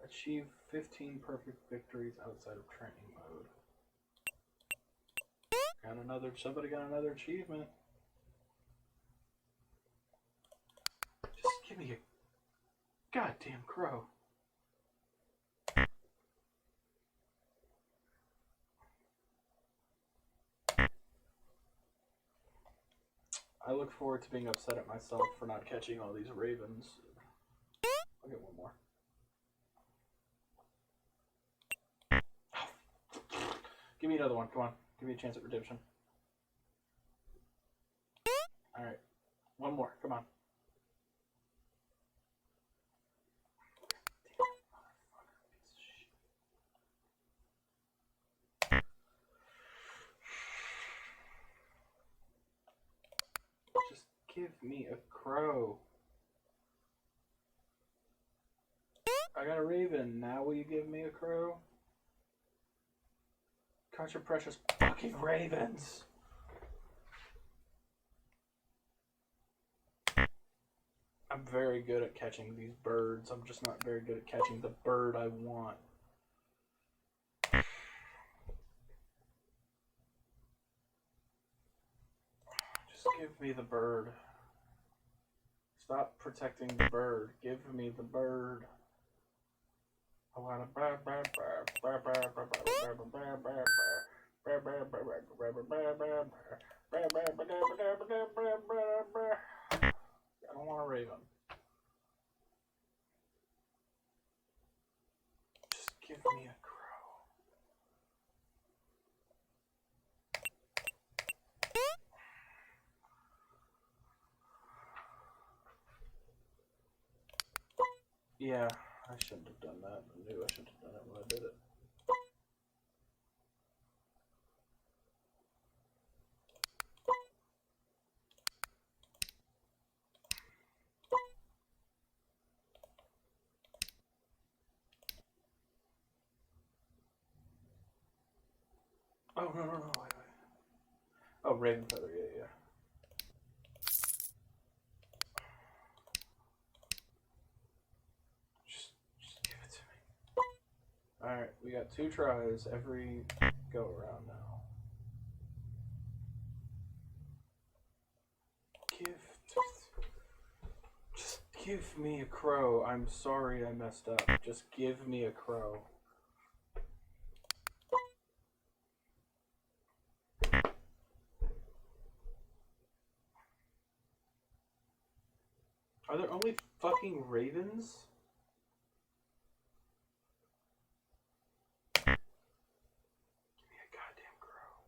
Achieve 15 perfect victories outside of training mode. Somebody got another achievement. Just give me a goddamn crow. I look forward to being upset at myself for not catching all these ravens. I'll get 1 more. Give me another one. Come on. Give me a chance at redemption. Alright. 1 more. Come on. Just give me a crow. I got a raven. Now will you give me a crow? Catch your precious fucking ravens. I'm very good at catching these birds. I'm just not very good at catching the bird I want. Just give me the bird. Stop protecting the bird. Give me the bird. I want a bird. I don't want a raven. Just give me a crow. Yeah, I shouldn't have done that. I knew I shouldn't have done it when I did it. Oh, no, wait. Oh, raven feather, yeah. Just give it to me. Alright, we got 2 tries every go around now. Just give me a crow. I'm sorry I messed up. Just give me a crow. Are there only fucking ravens? Give me a goddamn crow.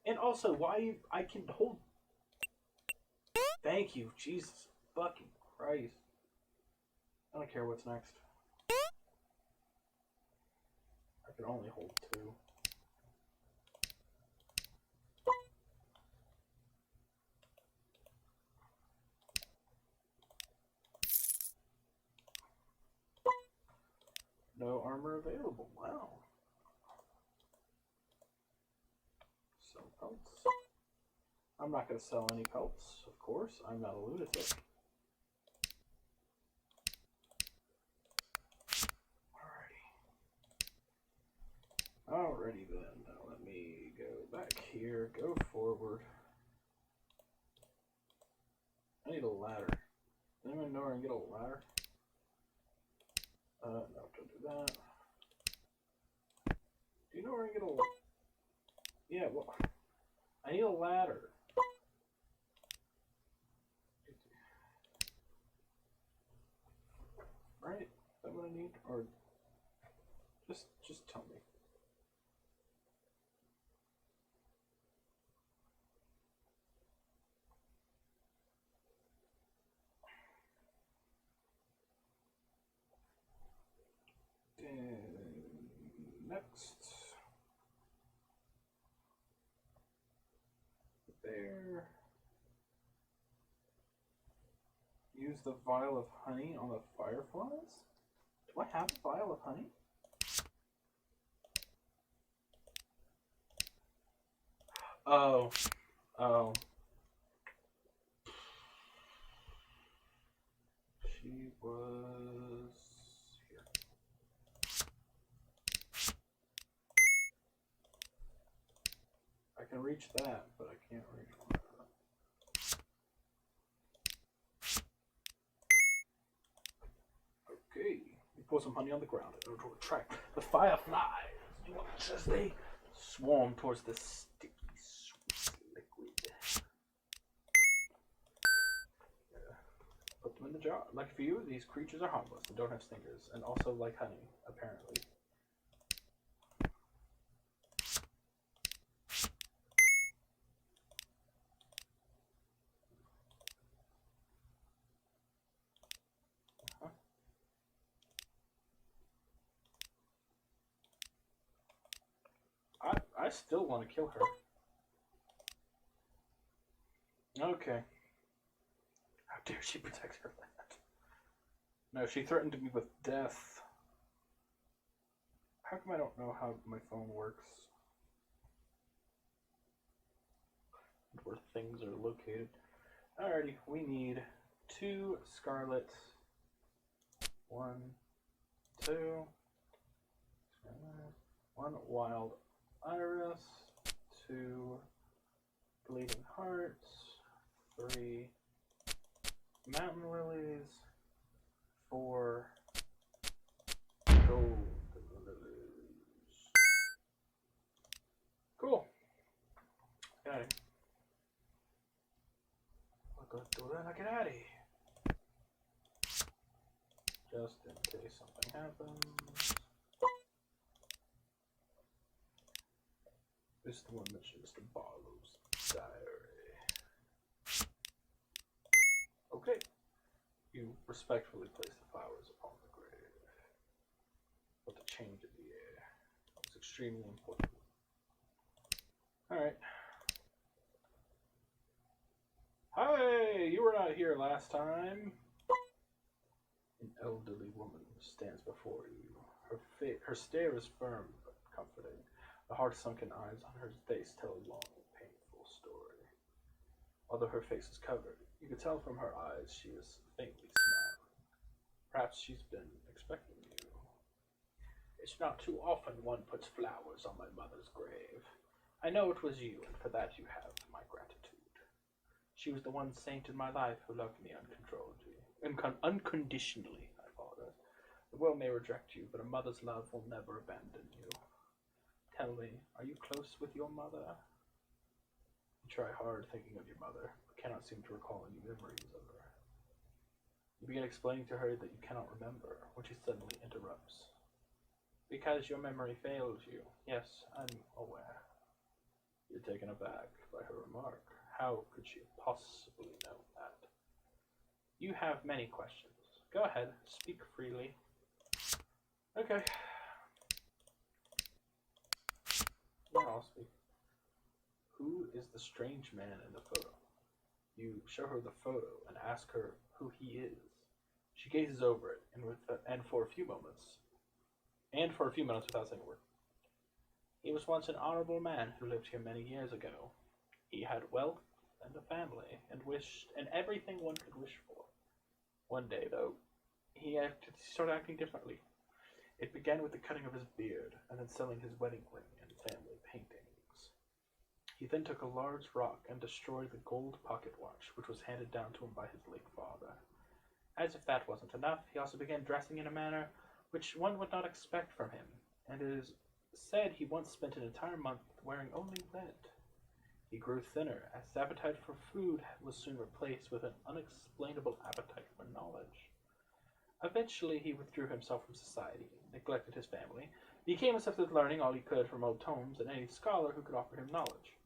And also, why I can hold... Thank you, Jesus fucking Christ. I don't care what's next. I can only hold 2. No armor available. Wow. Sell pelts. I'm not going to sell any pelts, of course. I'm not a lunatic. Alrighty then. Now let me go back here, go forward. I need a ladder. Does anyone know where I can get a ladder? No, don't do that. Do you know where I can get a... Yeah, well... I need a ladder. Right? Is that what I need? Or... Just tell me. Next. There. Use the vial of honey on the fireflies? Do I have a vial of honey? Oh. Oh. She was here. I can reach that, but I can't reach one. Okay. You pour some honey on the ground in order to attract the fireflies. Watch as they swarm towards the sticky, sweet liquid. Put them in the jar. Like for you, these creatures are harmless and don't have stingers, and also like honey, apparently. I still want to kill her. Okay. How dare she protect her land? No, she threatened me with death. How come I don't know how my phone works? Where things are located. Alrighty, we need 2 scarlet, 1, 2, 1 wild iris, 2 bleeding hearts, 3 mountain lilies, 4 gold lilies. Cool. Okay. I'll go do that. I get out of here. Just in case something happens. This is the one that Mr. Barlow's diary. Okay. You respectfully place the flowers upon the grave. But the change in the air was extremely important. Alright. Hi! You were not here last time. An elderly woman stands before you. Her stare is firm but comforting. The hard-sunken eyes on her face tell a long, painful story. Although her face is covered, you can tell from her eyes she is faintly smiling. Perhaps she's been expecting you. It's not too often one puts flowers on my mother's grave. I know it was you, and for that you have my gratitude. She was the one saint in my life who loved me unconditionally. I apologize. The world may reject you, but a mother's love will never abandon you. Tell me, are you close with your mother? You try hard thinking of your mother, but cannot seem to recall any memories of her. You begin explaining to her that you cannot remember, when she suddenly interrupts. Because your memory fails you. Yes, I'm aware. You're taken aback by her remark. How could she possibly know that? You have many questions. Go ahead, speak freely. Okay. Yeah, I'll speak. Who is the strange man in the photo? You show her the photo and ask her who he is. She gazes over it and for a few moments without saying a word. He was once an honorable man who lived here many years ago. He had wealth and a family and everything one could wish for. One day, though, he started acting differently. It began with the cutting of his beard and then selling his wedding ring and family paintings. He then took a large rock and destroyed the gold pocket watch which was handed down to him by his late father. As if that wasn't enough, he also began dressing in a manner which one would not expect from him, and it is said he once spent an entire month wearing only red. He grew thinner, as his appetite for food was soon replaced with an unexplainable appetite for knowledge. Eventually he withdrew himself from society, neglected his family, became obsessed with learning all he could from old tomes and any scholar who could offer him knowledge.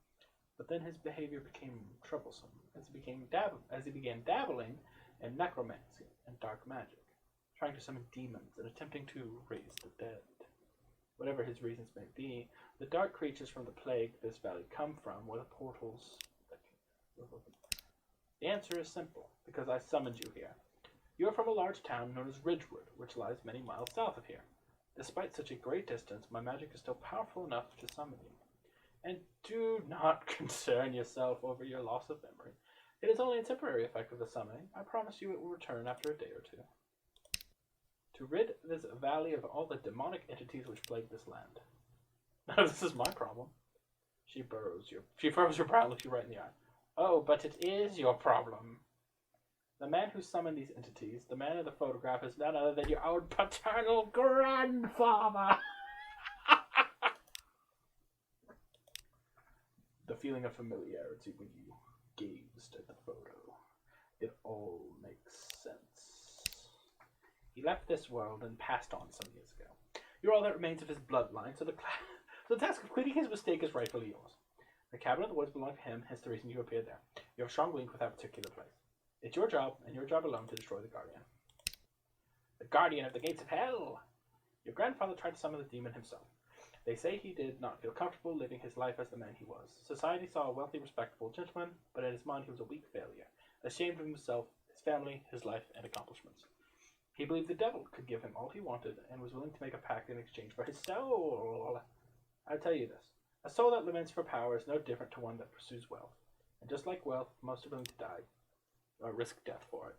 But then his behavior became troublesome, as he began dabbling in necromancy and dark magic, trying to summon demons and attempting to raise the dead. Whatever his reasons may be, the dark creatures from the plague this valley come from were the portals that can open. The answer is simple, because I summoned you here. You are from a large town known as Ridgewood, which lies many miles south of here. Despite such a great distance, my magic is still powerful enough to summon you. And do not concern yourself over your loss of memory. It is only a temporary effect of the summoning. I promise you it will return after a day or two. To rid this valley of all the demonic entities which plague this land. Now this is my problem. She furrows your brow and looks you right in the eye. Oh, but it is your problem. The man who summoned these entities, the man in the photograph, is none other than your own paternal grandfather. The feeling of familiarity when you gazed at the photo. It all makes sense. He left this world and passed on some years ago. You're all that remains of his bloodline, so the task of cleaning his mistake is rightfully yours. The cabin in the woods belonged to him, hence the reason you appeared there. You have a strong link with that particular place. It's your job, and your job alone, to destroy the Guardian. The Guardian of the Gates of Hell! Your grandfather tried to summon the demon himself. They say he did not feel comfortable living his life as the man he was. Society saw a wealthy, respectable gentleman, but in his mind he was a weak failure, ashamed of himself, his family, his life, and accomplishments. He believed the devil could give him all he wanted, and was willing to make a pact in exchange for his soul. I tell you this, a soul that laments for power is no different to one that pursues wealth. And just like wealth, most are willing to die, or risk death for it.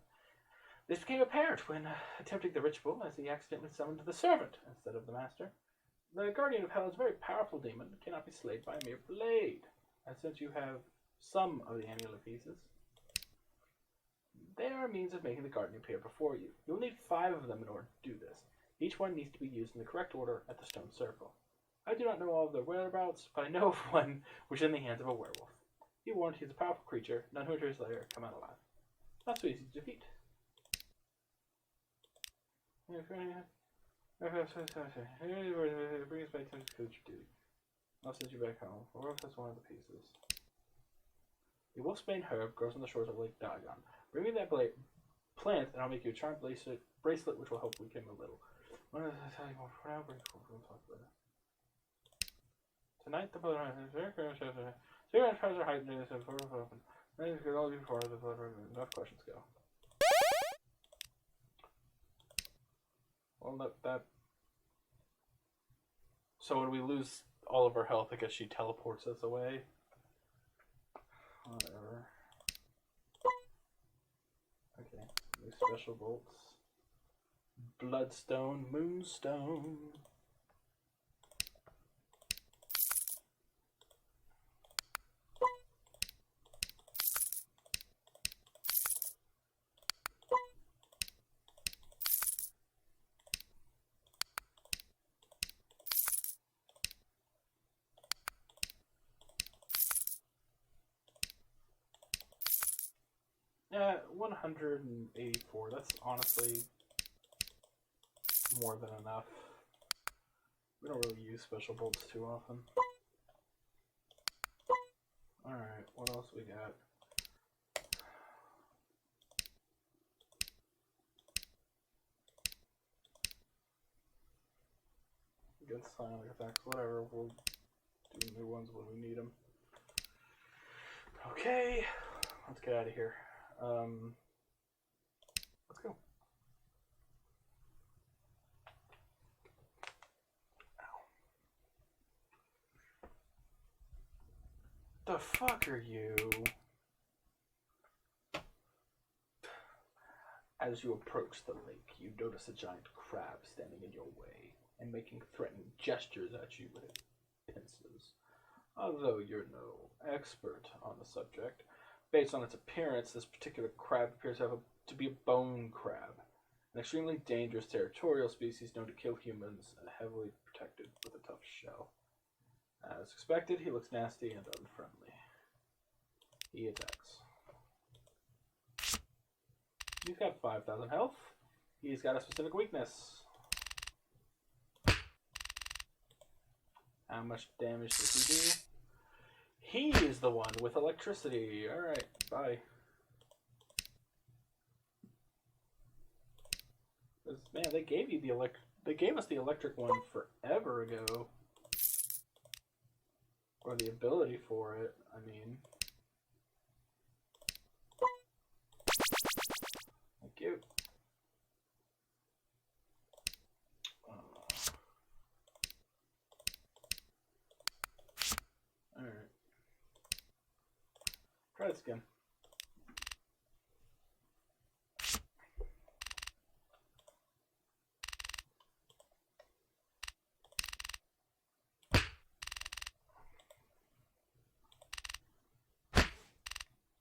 This became apparent when attempting the ritual, as he accidentally summoned the servant instead of the master. The guardian of hell is a very powerful demon, cannot be slayed by a mere blade. And since you have some of the amulet pieces, they are a means of making the guardian appear before you. You will need 5 of them in order to do this. Each one needs to be used in the correct order at the stone circle. I do not know all of their whereabouts, but I know of one which is in the hands of a werewolf. He warned he is a powerful creature, none who enter his lair come out alive. Not so easy to defeat. Bring us back to coach duty. I'll send you back home. The werewolf has one of the pieces. The wolfsbane herb grows on the shores of Lake Dagon. Bring me that plant, and I'll make you a charmed bracelet which will help weaken him a little. Tonight the blood are hiding in this open. All before the blood enough questions go. Well, that. So when we lose all of our health, I guess she teleports us away. Whatever. Okay, new special bolts. Bloodstone, Moonstone. Yeah, 184. That's honestly more than enough. We don't really use special bolts too often. Alright, what else we got? Good psionic attacks, whatever. We'll do new ones when we need them. Okay, let's get out of here. Let's go. The fuck are you? As you approach the lake, you notice a giant crab standing in your way and making threatening gestures at you with pincers. Although you're no expert on the subject, based on its appearance, this particular crab appears to be a bone crab, an extremely dangerous territorial species known to kill humans and heavily protected with a tough shell. As expected, he looks nasty and unfriendly. He attacks. He's got 5,000 health. He's got a specific weakness. How much damage does he do? He is the one with electricity. Alright, bye. Man, they gave you the they gave us the electric one forever ago. Or the ability for it, I mean. Thank you. Alright. Try this again.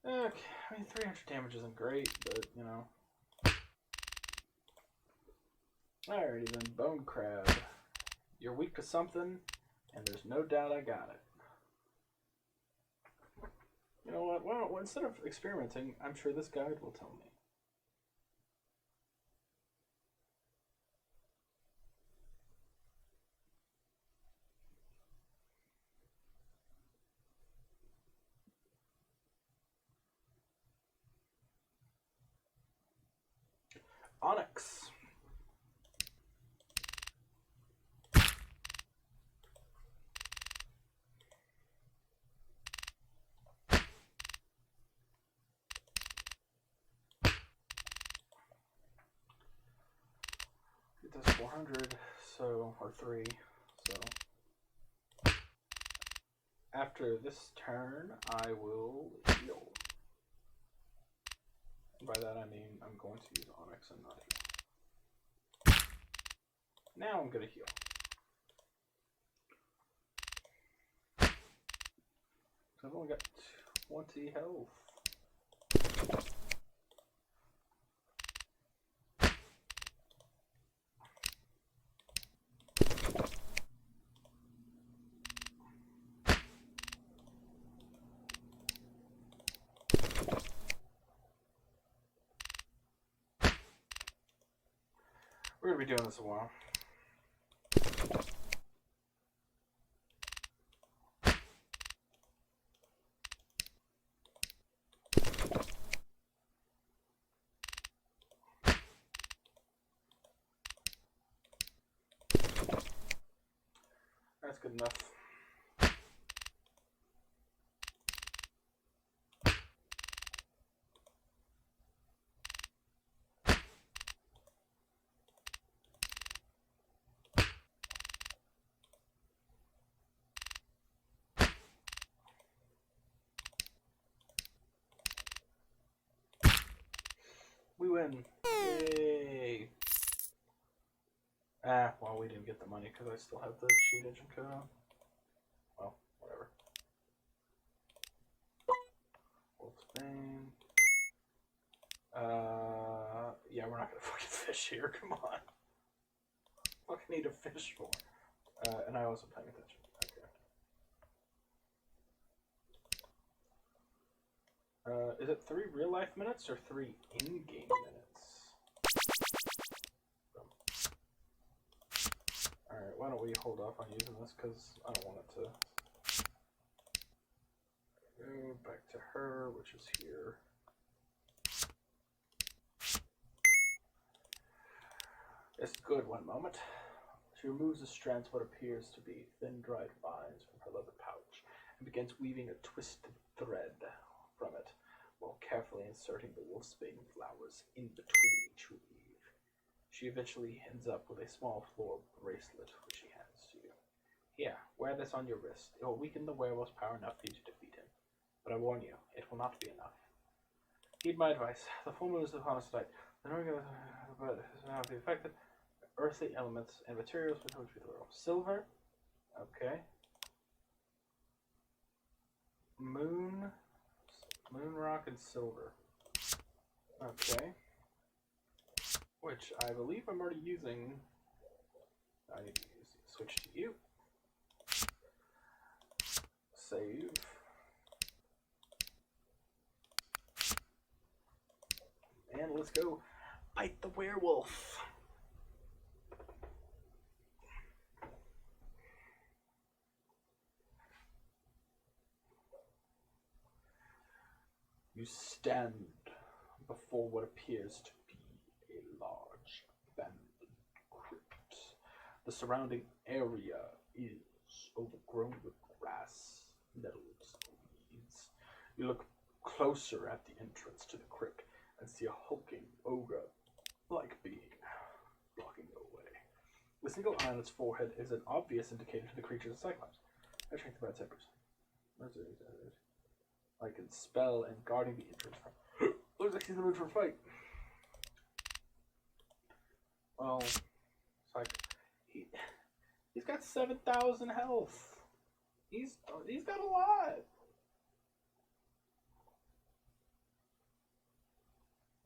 Okay, I mean 300 damage isn't great, but you know. Alrighty then, Bone Crab. You're weak to something, and there's no doubt I got it. You know what? Well, instead of experimenting, I'm sure this guide will tell me. Onyx. It does 400, so, or 3, so. After this turn, I will heal. By that I mean I'm going to use Onyx and not heal. Now I'm going to heal. I've only got 20 health. We're going to be doing this a while. That's good enough. We win. Yay. Well, we didn't get the money because I still have the cheat engine code on. Well, whatever. Wolfsbane. Yeah, we're not gonna fucking fish here. Come on. What do I need a fish for? And I wasn't paying attention. Okay. Is it 3 real life minutes or 3 in-game minutes? Alright, why don't we hold off on using this because I don't want it to go back to her, which is here. It's good, one moment. She removes the strands of what appears to be thin, dried vines from her leather pouch and begins weaving a twisted thread from it, while carefully inserting the wolfsbane flowers in between each weave. She eventually ends up with a small floor bracelet, which she hands to you. Here, wear this on your wrist. It will weaken the werewolf's power enough for you to defeat him. But I warn you, it will not be enough. Heed my advice. The full moon is upon us tonight. The Norgan is now the affected earthly elements and materials with which we throw. Silver. Okay. Moon rock and silver. Okay. Which I believe I'm already using. I need to switch to you. Save. And let's go fight the werewolf. You stand before what appears to be a large abandoned crypt. The surrounding area is overgrown with grass, nettles, and weeds. You look closer at the entrance to the crypt and see a hulking ogre-like being blocking the way. The single eye on its forehead is an obvious indicator to the creature's Cyclops. I shrink the bad tempers. I can spell and guarding the entrance from. Looks like he's in the mood for a fight. Well, it's like he's got 7,000 health. He's got a lot.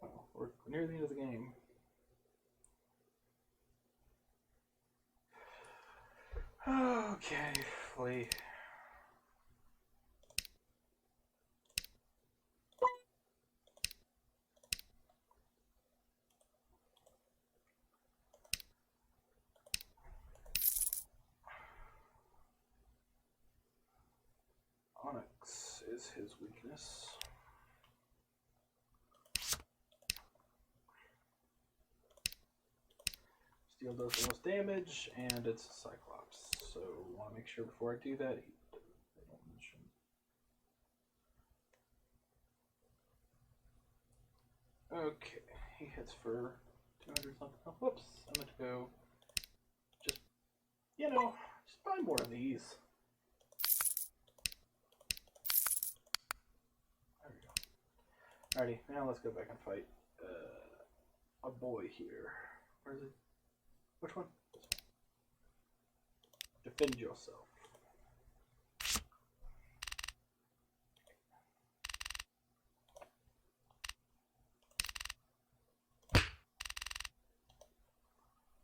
Well, we're near the end of the game. Okay, flee. Onyx is his weakness. Steel does the most damage, and it's a Cyclops. So, want to make sure before I do that, they don't mention. Okay, he hits for 200 something. Oh, whoops, I meant to go. Just, just buy more of these. Alrighty, now let's go back and fight a boy here. Where is it? Which one? This one. Defend yourself.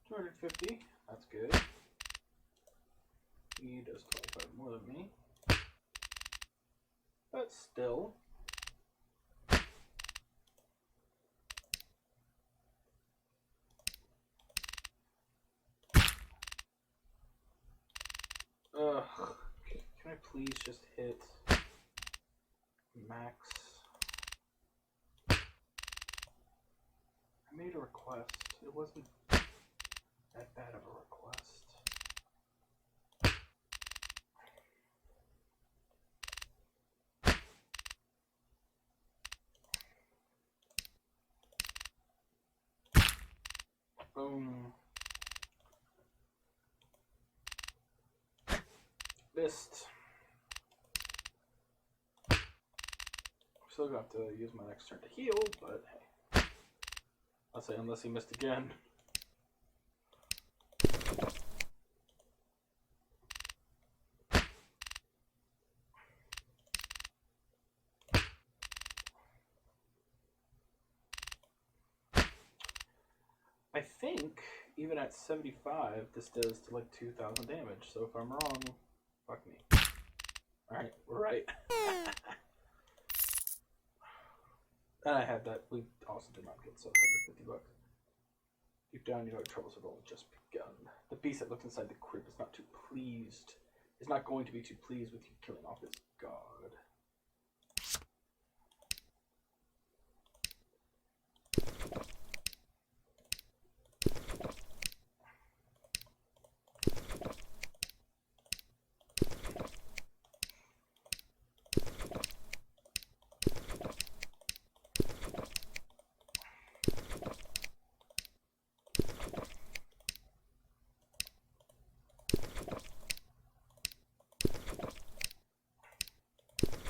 $250. That's good. He does 25 more than me. But still. Ugh. Can I please just hit max? I made a request. It wasn't that bad of a request. Boom. Missed. Still got to use my next turn to heal, but hey. I'll say unless he missed again. I think even at 75, this does to like 2,000 damage. So if I'm wrong, fuck me. Alright, we're right. And I had that. We also did not get $750. Deep down, you know your troubles have only just begun. The beast that looked inside the crib is not too pleased. Is not going to be too pleased with you killing off his god.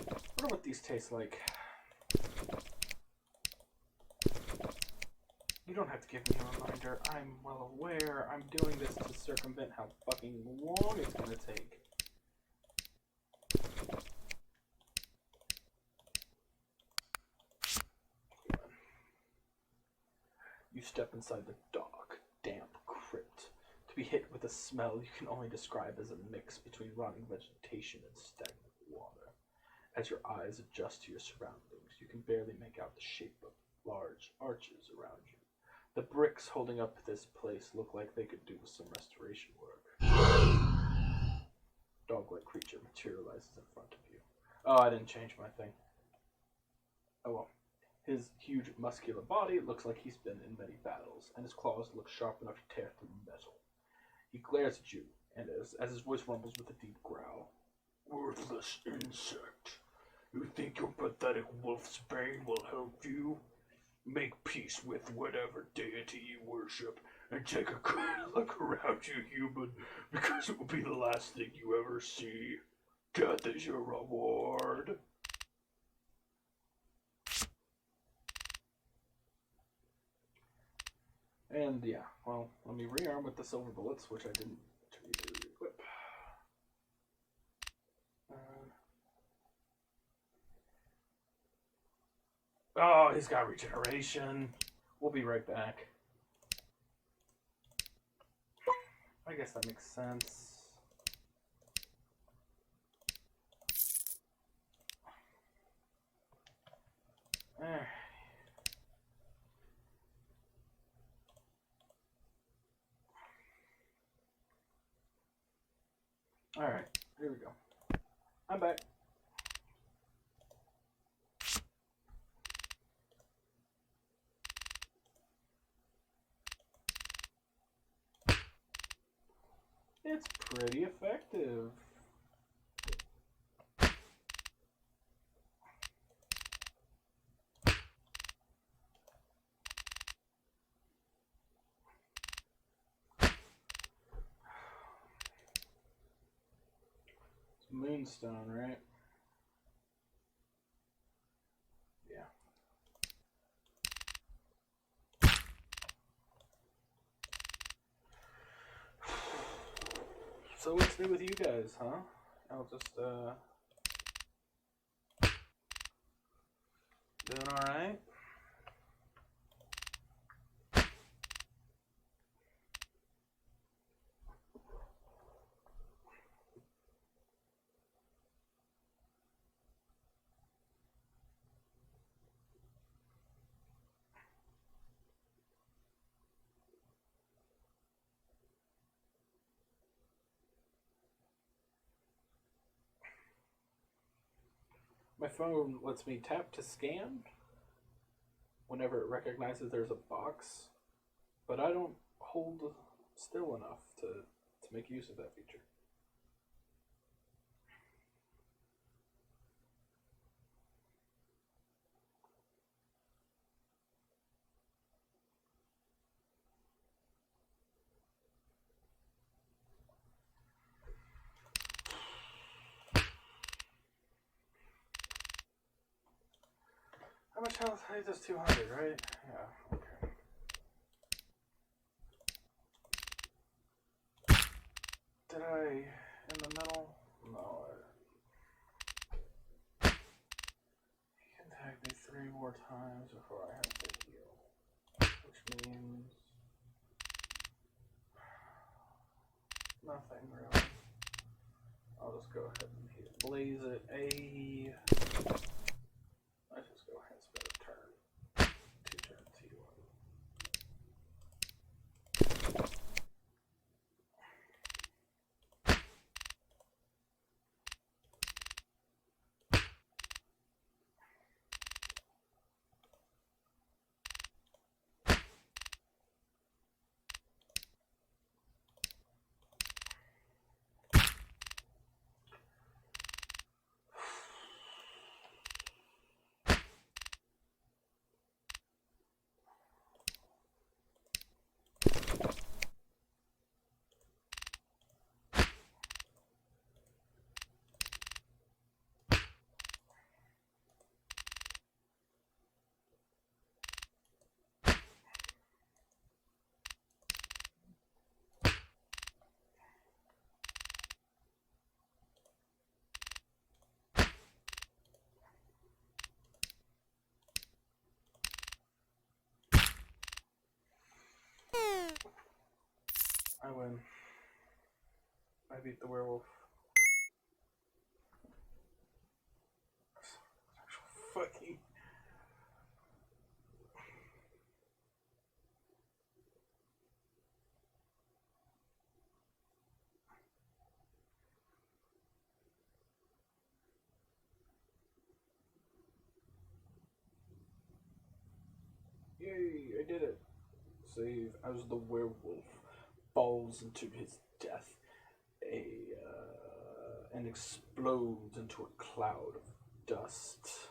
I wonder what these taste like. You don't have to give me a reminder. I'm well aware. I'm doing this to circumvent how fucking long it's gonna take. You step inside the dark, damp crypt. To be hit with a smell you can only describe as a mix between rotting vegetation and stagnant water. As your eyes adjust to your surroundings, you can barely make out the shape of large arches around you. The bricks holding up this place look like they could do with some restoration work. Dog-like creature materializes in front of you. Oh, I didn't change my thing. Oh well. His huge muscular body looks like he's been in many battles, and his claws look sharp enough to tear through metal. He glares at you, and as his voice rumbles with a deep growl. Worthless insect. You think your pathetic wolf's bane will help you? Make peace with whatever deity you worship, and take a good look around you, human, because it will be the last thing you ever see. Death is your reward. And yeah, well, let me rearm with the silver bullets, which I didn't equip. Oh, he's got regeneration. We'll be right back. I guess that makes sense. Alright, here we go. I'm back. It's pretty effective. It's Moonstone, right? Yeah. So what's new with you guys, huh? I'll just, doing alright? My phone lets me tap to scan whenever it recognizes there's a box, but I don't hold still enough to make use of that feature. How much health? I just 200, right? Yeah, okay. Did I in the middle? No. He can tag me 3 more times before I have to heal. Which means nothing really. I'll just go ahead and heal. Blaze it. Let's just go ahead and spend a turn. 2 turns healing. I win. I beat the werewolf. Fucking. Yay, I did it. Save as the werewolf falls into his death and explodes into a cloud of dust.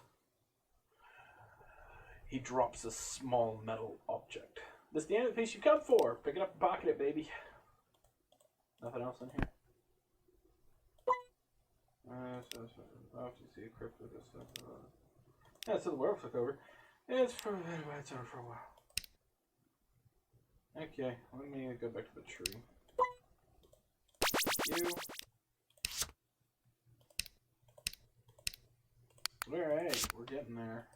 He drops a small metal object. This is the end piece you come for. Pick it up and pocket it, baby. Nothing else in here? OTC equipped with this stuff. Yeah, so the werewolf took over. It's been by its own for a while. Okay, let me go back to the tree. You. Alright, we're getting there.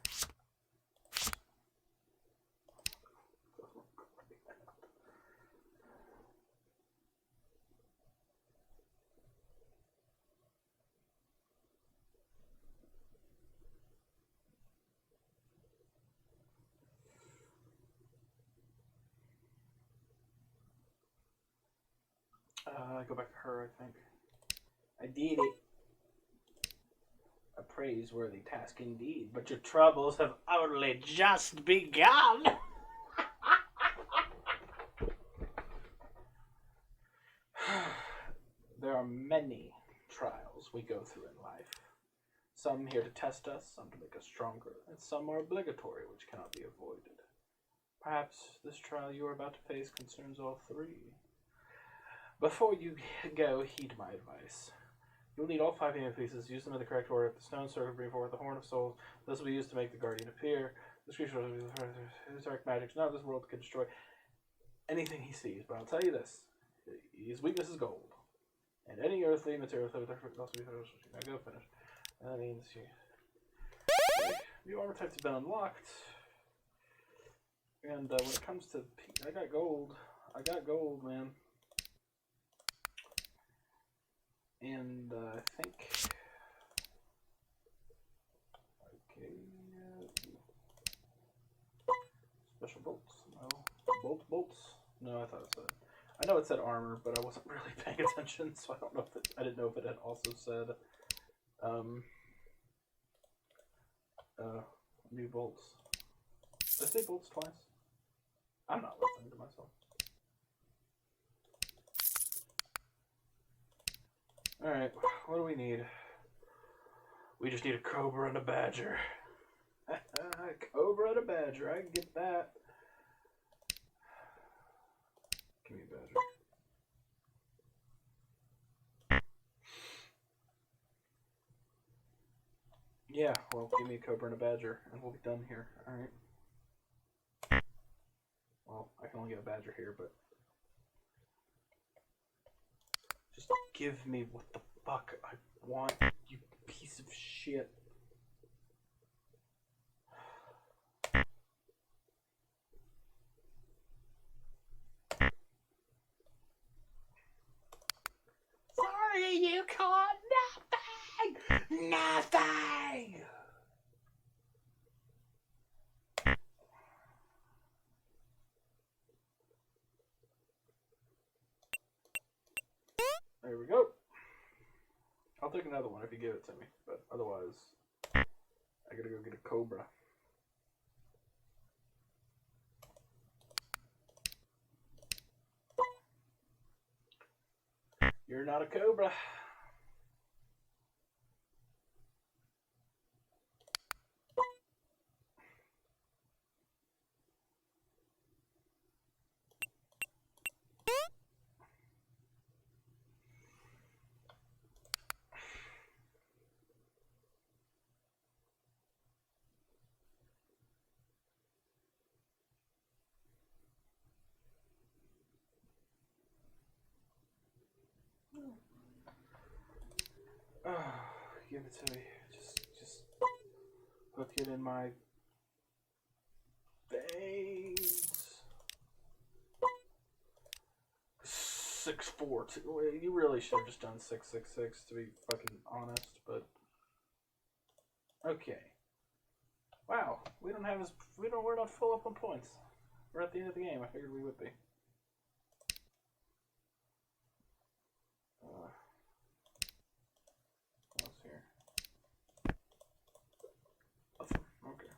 Go back to her, I think. I did it. A praiseworthy task indeed, but your troubles have only just begun. There are many trials we go through in life. Some here to test us, some to make us stronger, and some are obligatory, which cannot be avoided. Perhaps this trial you are about to face concerns all 3. Before you go, heed my advice. You'll need all 5 hand pieces. Use them in the correct order. The stone circle bring forth the horn of souls. This will be used to make the guardian appear. This creature his dark magic. Not this world can destroy anything he sees. But I'll tell you this: his weakness is gold. And any earthly material also be now go finish. And that means new armor types have been unlocked. And when it comes to I got gold. I got gold, man. And I think okay. Special bolts. No. Bolts. No, I thought it said. I know it said armor, but I wasn't really paying attention, so I don't know if I didn't know if it had also said new bolts. Did I say bolts twice? I'm not listening to myself. Alright, what do we need? We just need a cobra and a badger. Cobra and a badger, I can get that. Give me a badger. Yeah, well, give me a cobra and a badger, and we'll be done here. Alright. Well, I can only get a badger here, but just give me what the fuck I want, you piece of shit. Sorry, you caught nothing! Nothing! There we go. I'll take another one if you give it to me, but otherwise, I gotta go get a cobra. You're not a cobra. Oh, give it to me. Just hook it in my veins. 642. You really should have just done 666 to be fucking honest, but okay. Wow, we're not full up on points. We're at the end of the game. I figured we would be. What's here? Nothing. Okay.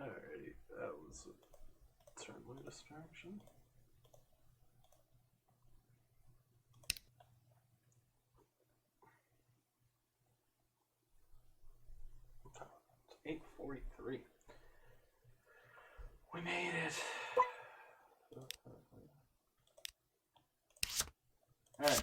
Alrighty, that was a turn-way distraction. It's 8:43. We made it. Alright.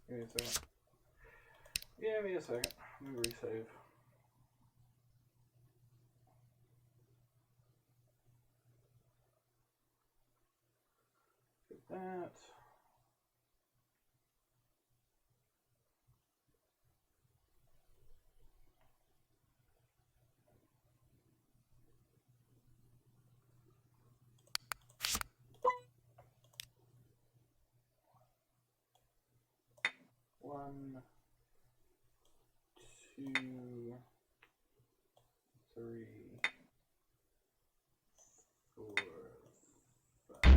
Give me a second. Give me a second. Let me resave. Get that. One, two, three, 4, 5.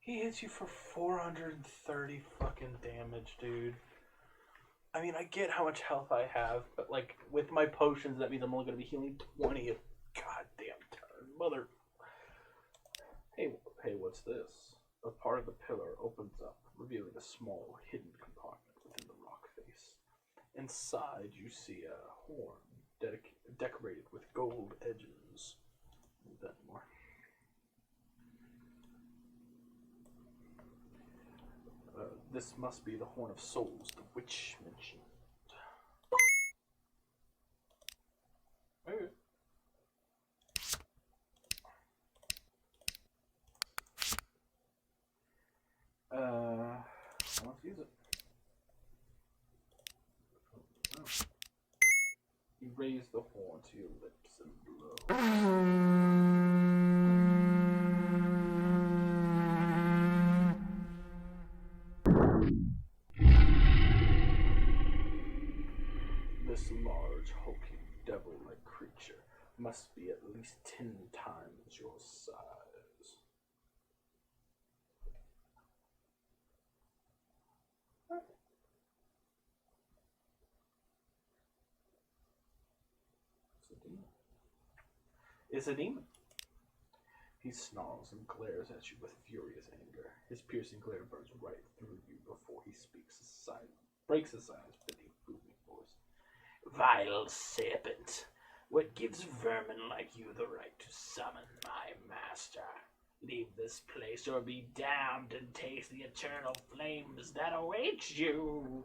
He hits you for 430 fucking damage, dude. I mean, I get how much health I have, but like with my potions, that means I'm only gonna be healing 20 a goddamn turn, mother. Hey, what's this? A part of the pillar opens up, revealing a small hidden compartment within the rock face. Inside, you see a horn decorated with gold edges. Need that more. This must be the Horn of Souls the witch mentioned. Okay. Let's use it. Oh. You raise the horn to your lips and blow. This large, hulking, devil-like creature must be at least 10 times your size. It's a demon. He snarls and glares at you with furious anger. His piercing glare burns right through you before he breaks his silence with a deep booming voice. Vile serpent, what gives vermin like you the right to summon my master? Leave this place or be damned and taste the eternal flames that await you.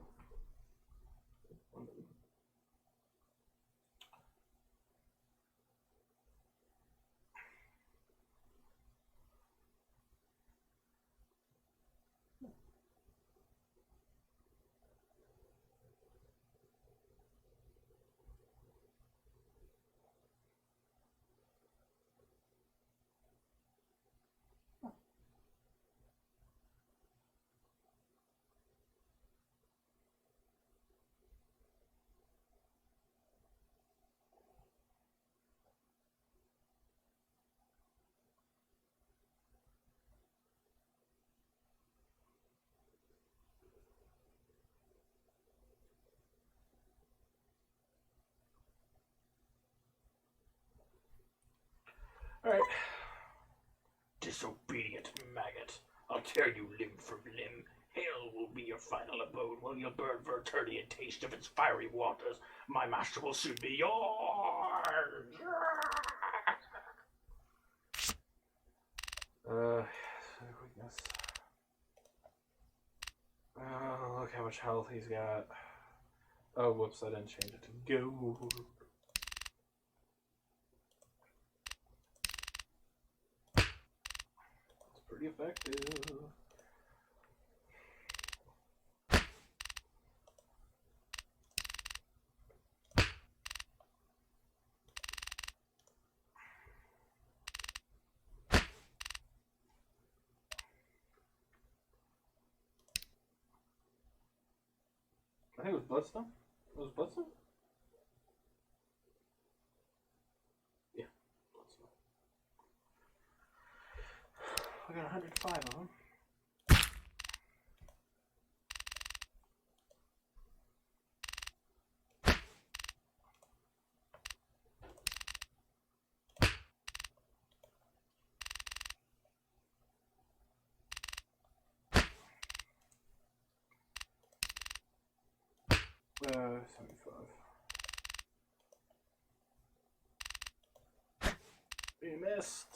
Alright. Disobedient maggot. I'll tear you limb from limb. Hell will be your final abode while you burn for eternity and taste of its fiery waters. My master will soon be yours. Weakness. Oh, look how much health he's got. Oh, whoops, I didn't change it to gold. That's pretty effective. I think it was Bloodstone. It was Bloodstone? Yeah, Bloodstone. I got 105 of them. Uh, 75. You missed.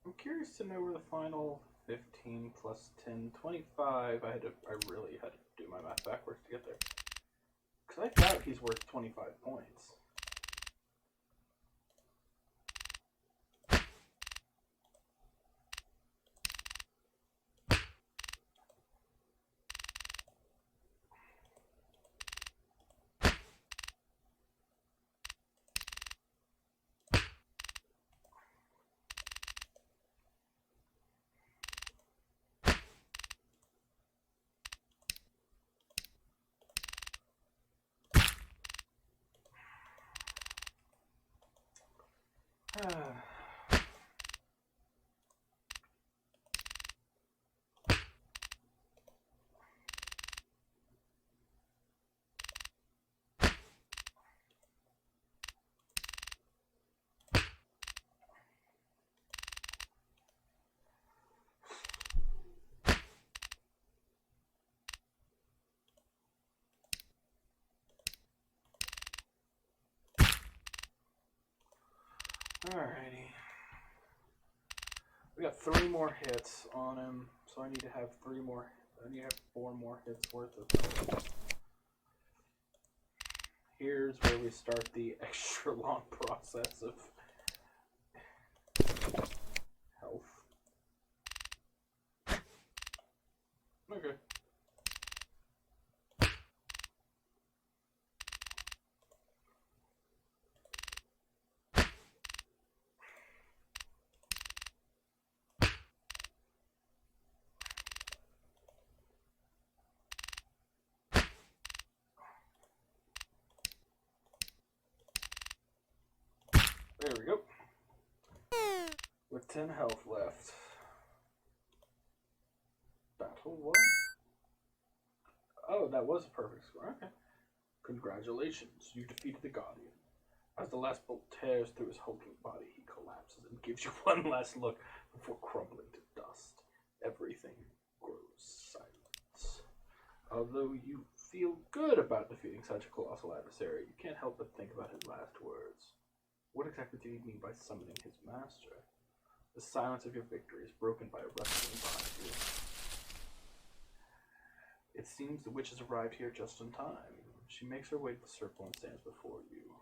I'm curious to know where the final 15 plus 10, 25. I really had to do my math backwards to get there. Because I doubt he's worth 25 points. Alrighty. We got 3 more hits on him, so I need to have 3 more. I need to have 4 more hits worth of health. Here's where we start the extra long process of health. Okay. There we go. With 10 health left. Battle 1. Oh, that was a perfect score. Okay. Congratulations, you defeated the Guardian. As the last bolt tears through his hulking body, he collapses and gives you one last look before crumbling to dust. Everything grows silent. Although you feel good about defeating such a colossal adversary, you can't help but think about his last words. What exactly did he mean by summoning his master? The silence of your victory is broken by a rustling behind you. It seems the witch has arrived here just in time. She makes her way to the circle and stands before you.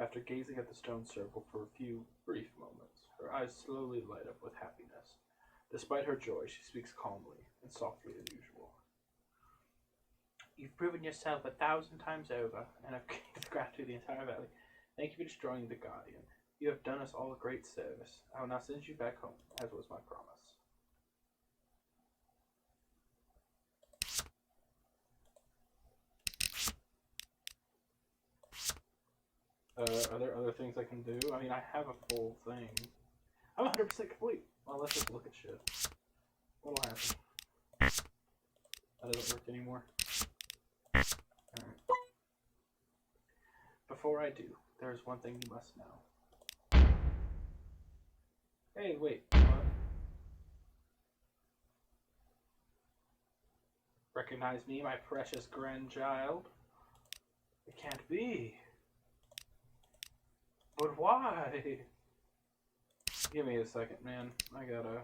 After gazing at the stone circle for a few brief moments, her eyes slowly light up with happiness. Despite her joy, she speaks calmly and softly as usual. You've proven yourself 1,000 times over, and I've gained gratitude to the entire valley. Thank you for destroying the Guardian. You have done us all a great service. I will now send you back home, as was my promise. Are there other things I can do? I mean, I have a full thing. I'm 100% complete. Well, let's just look at shit. What'll happen? That doesn't work anymore. Alright. Before I do, there's one thing you must know. Hey, wait. What? Recognize me, my precious grandchild? It can't be. But why? Give me a second, man. I gotta...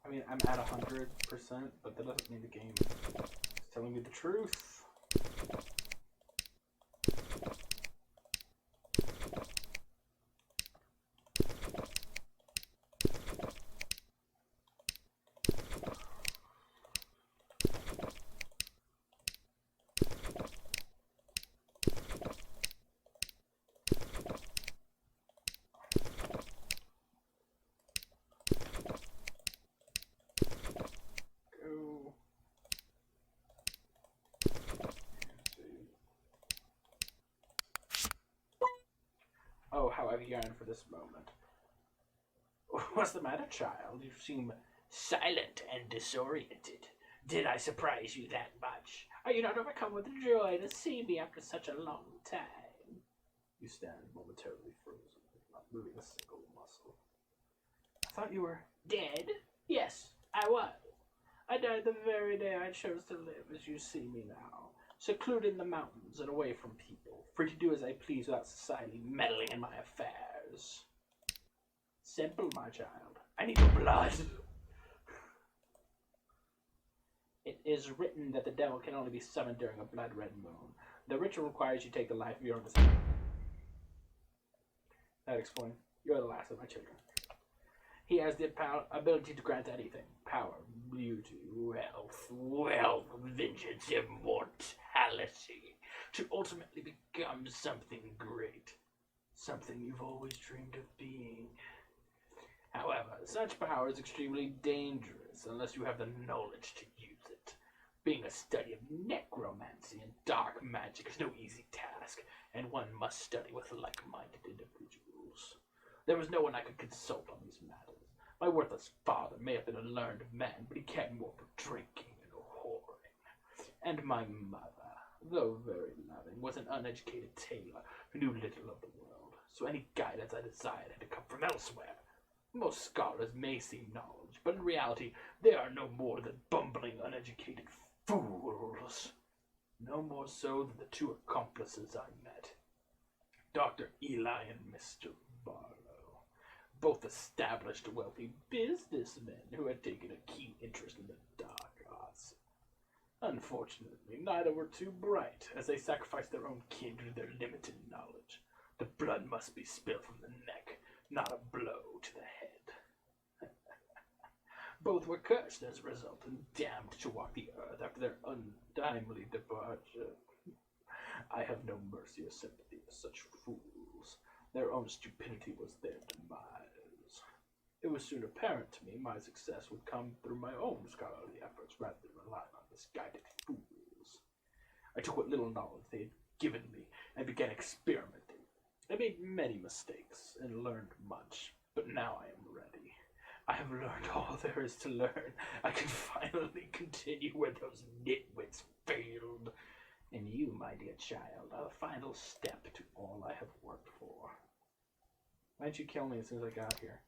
I mean, I'm at 100%, but that doesn't mean the game is telling me the truth. Oh, how I've yearned for this moment. What's the matter, child? You seem silent and disoriented. Did I surprise you that much? Are you not overcome with joy to see me after such a long time? You stand momentarily frozen, not moving a single muscle. I thought you were dead. Yes, I was. I died the very day I chose to live as you see me now, secluded in the mountains and away from people, free to do as I please without society meddling in my affairs. Simple, my child. I need your blood. It is written that the devil can only be summoned during a blood-red moon. The ritual requires you take the life of your own descendant. That explains. You are the last of my children. He has the ability to grant anything. Power, beauty, wealth, vengeance, immortality. To ultimately become something great. Something you've always dreamed of being. However, such power is extremely dangerous unless you have the knowledge to use it. Being a study of necromancy and dark magic is no easy task, and one must study with like-minded individuals. There was no one I could consult on these matters. My worthless father may have been a learned man, but he cared more for drinking and whoring. And my mother, though very loving, was an uneducated tailor who knew little of the world, so any guidance I desired had to come from elsewhere. Most scholars may seem knowledge, but in reality they are no more than bumbling, uneducated fools. No more so than the two accomplices I met, Dr. Eli and Mr. Barlow, both established wealthy businessmen who had taken a keen interest in the dark arts. Unfortunately, neither were too bright, as they sacrificed their own kin to their limited knowledge. The blood must be spilled from the neck, not a blow to the head. Both were cursed as a result and damned to walk the earth after their untimely departure. I have no mercy or sympathy for such fools. Their own stupidity was their demise. It was soon apparent to me my success would come through my own scholarly efforts rather than relying on misguided fools. I took what little knowledge they had given me and began experimenting. I made many mistakes and learned much, but now I am ready. I have learned all there is to learn. I can finally continue where those nitwits failed. And you, my dear child, are the final step to all I have worked for. Why didn't you kill me as soon as I got here?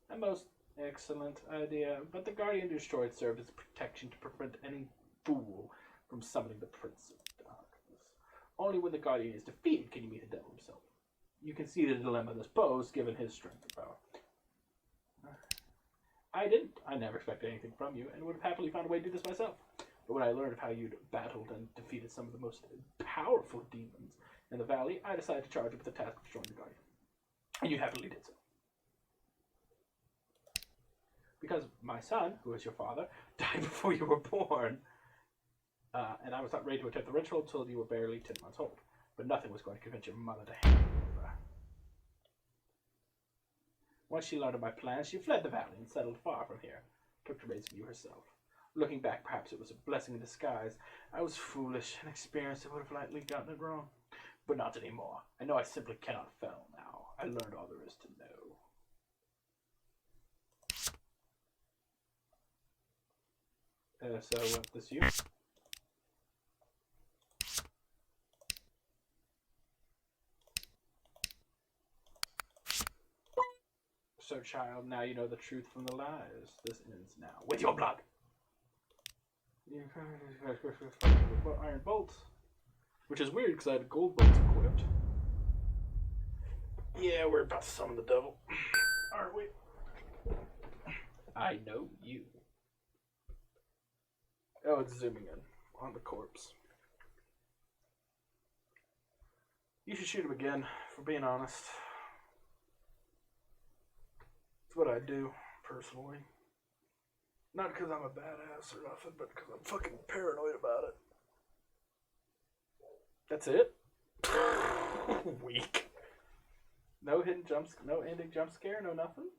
A most excellent idea, but the Guardian Destroyed served as protection to prevent any fool from summoning the Prince of Darkness. Only when the Guardian is defeated can you meet the devil himself. You can see the dilemma this posed, given his strength and power. I didn't. I never expected anything from you, and would have happily found a way to do this myself. But when I learned of how you'd battled and defeated some of the most powerful demons in the valley, I decided to charge you with the task of destroying the Guardian. And you happily did so. Because my son, who is your father, died before you were born. And I was not ready to attempt the ritual until you were barely 10 months old. But nothing was going to convince your mother to hand you over. Once she learned of my plans, she fled the valley and settled far from here, took to raising you herself. Looking back, perhaps it was a blessing in disguise. I was foolish and experienced and would have likely gotten it wrong. But not anymore. I know I simply cannot fail now. I learned all there is to know. So, this you? So, child, now you know the truth from the lies. This ends now with your blood. Iron bolts, which is weird because I had gold bolts equipped. Yeah, we're about to summon the devil, aren't we? I know you. Oh, it's zooming in on the corpse. You should shoot him again, for being honest. It's what I do, personally. Not because I'm a badass or nothing, but because I'm fucking paranoid about it. That's it? Weak. No hidden jumps, no ending jump scare, no nothing?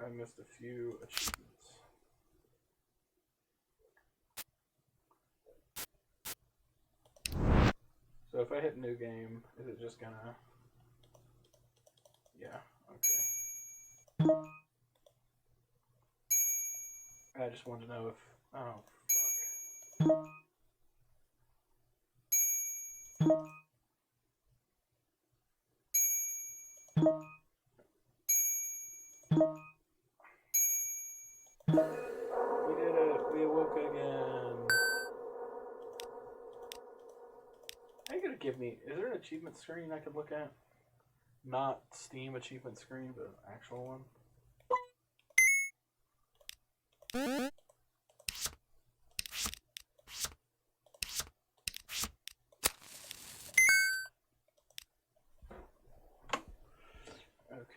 I missed a few achievements. So if I hit new game, is it just gonna... Yeah, okay. I just wanted to know if... Oh, fuck. We did it! We awoke again! Are you gonna give me... Is there an achievement screen I could look at? Not Steam achievement screen, but an actual one?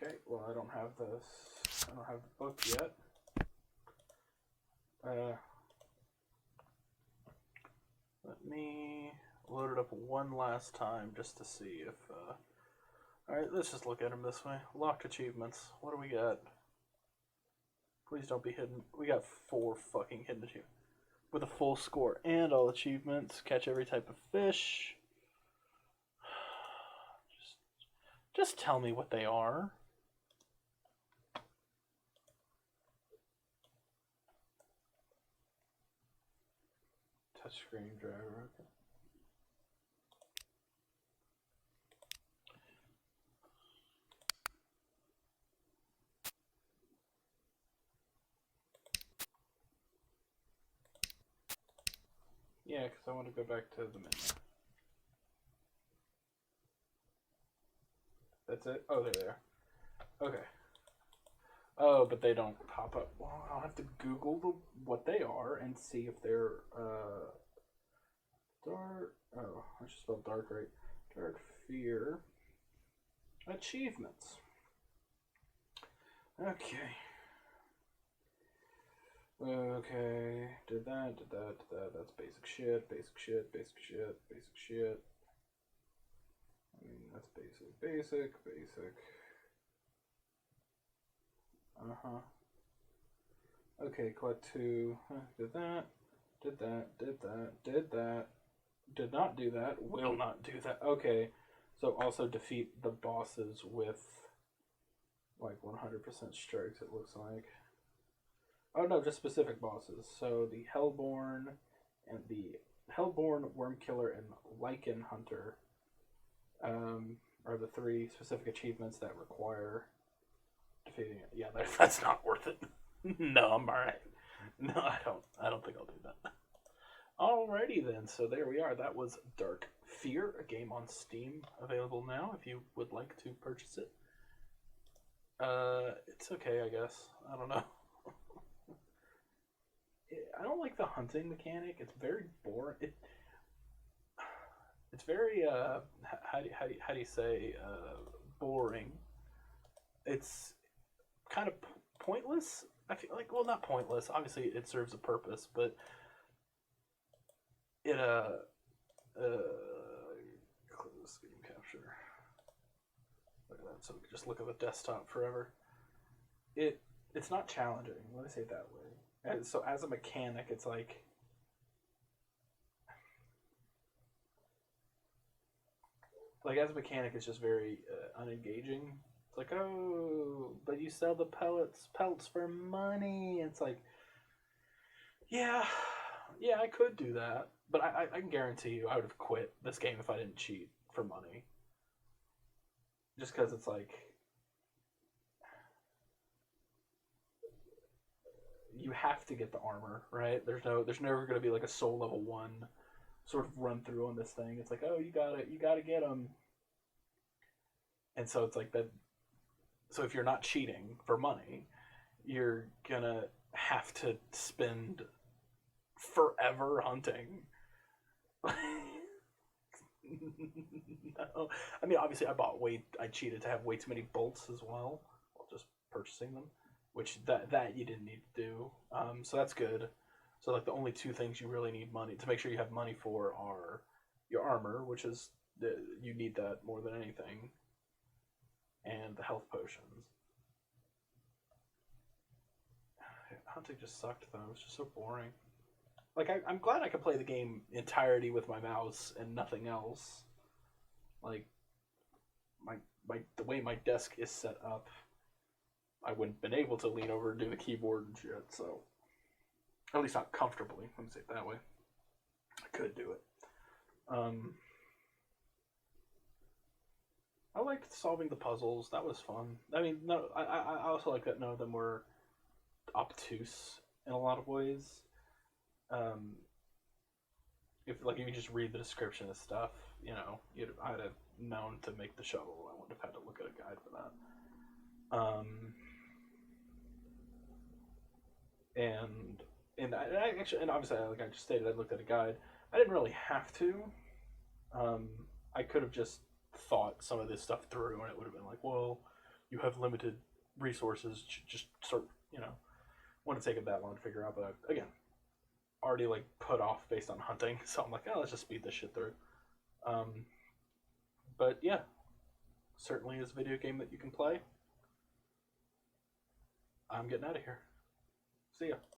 Okay, well, I don't have this. I don't have the book yet. Let me load it up one last time just to see if. Alright, let's just look at them this way. Locked achievements. What do we got? Please don't be hidden. We got 4 fucking hidden achievements. With a full score and all achievements. Catch every type of fish. Just tell me what they are. Touchscreen driver, okay. Yeah, because I want to go back to the menu. That's it? Oh, there they are. Okay. Oh, but they don't pop up. Well, I'll have to Google what they are and see if they're dark. Oh, I should spell dark right. Dark Fear achievements. Okay. Okay. Did that. That's basic shit. Basic shit. Basic shit. Basic shit. I mean, that's basic. Basic. Okay, collect 2. Did that. Did that. Did not do that. Will not do that. Okay. So also defeat the bosses with like 100% strikes, it looks like. Oh no, just specific bosses. So the Hellborn and the Hellborn, Wormkiller, and Lichen Hunter are the 3 specific achievements that require defeating it. Yeah, that's not worth it. No, I'm alright. No, I don't think I'll do that. Alrighty then, so there we are. That was Dark Fear, a game on Steam, available now if you would like to purchase it. It's okay, I guess. I don't know. I don't like the hunting mechanic. It's very boring. It's very how do you say boring. It's kind of pointless. I feel like, well, not pointless. Obviously, it serves a purpose, but it close game capture. Look at that. So we can just look at the desktop forever. It's not challenging. Let me say it that way. And so as a mechanic, it's like as a mechanic, it's just very unengaging. It's like, oh, but you sell the pelts for money. It's like, yeah, I could do that, but I can guarantee you, I would have quit this game if I didn't cheat for money. Just because it's like, you have to get the armor, right? There's never going to be like a soul level 1 sort of run through on this thing. It's like, oh, you gotta get them. And so it's like that. So if you're not cheating for money, you're gonna have to spend forever hunting. No, I mean, obviously I cheated to have way too many bolts as well while just purchasing them, which that you didn't need to do. So that's good. So like the only 2 things you really need money to make sure you have money for are your armor, which is you need that more than anything, and the health potions. Hunting just sucked though. It was just so boring. Like I'm glad I could play the game entirety with my mouse and nothing else. Like my the way my desk is set up, I wouldn't been able to lean over and do the keyboard and shit. So at least not comfortably. Let me say it that way. I could do it. I liked solving the puzzles. That was fun. I mean, no, I also like that none of them were obtuse in a lot of ways. Um, if you just read the description of stuff, I'd have known to make the shovel. I wouldn't have had to look at a guide for that. And I actually, and obviously, like I just stated, I looked at a guide. I didn't really have to. I could have just thought some of this stuff through, and it would have been like, well, you have limited resources, just start, want to take it that long to figure out. But again, already like put off based on hunting, so I'm like, oh, let's just speed this shit through. But yeah, certainly is a video game that you can play. I'm getting out of here. See ya.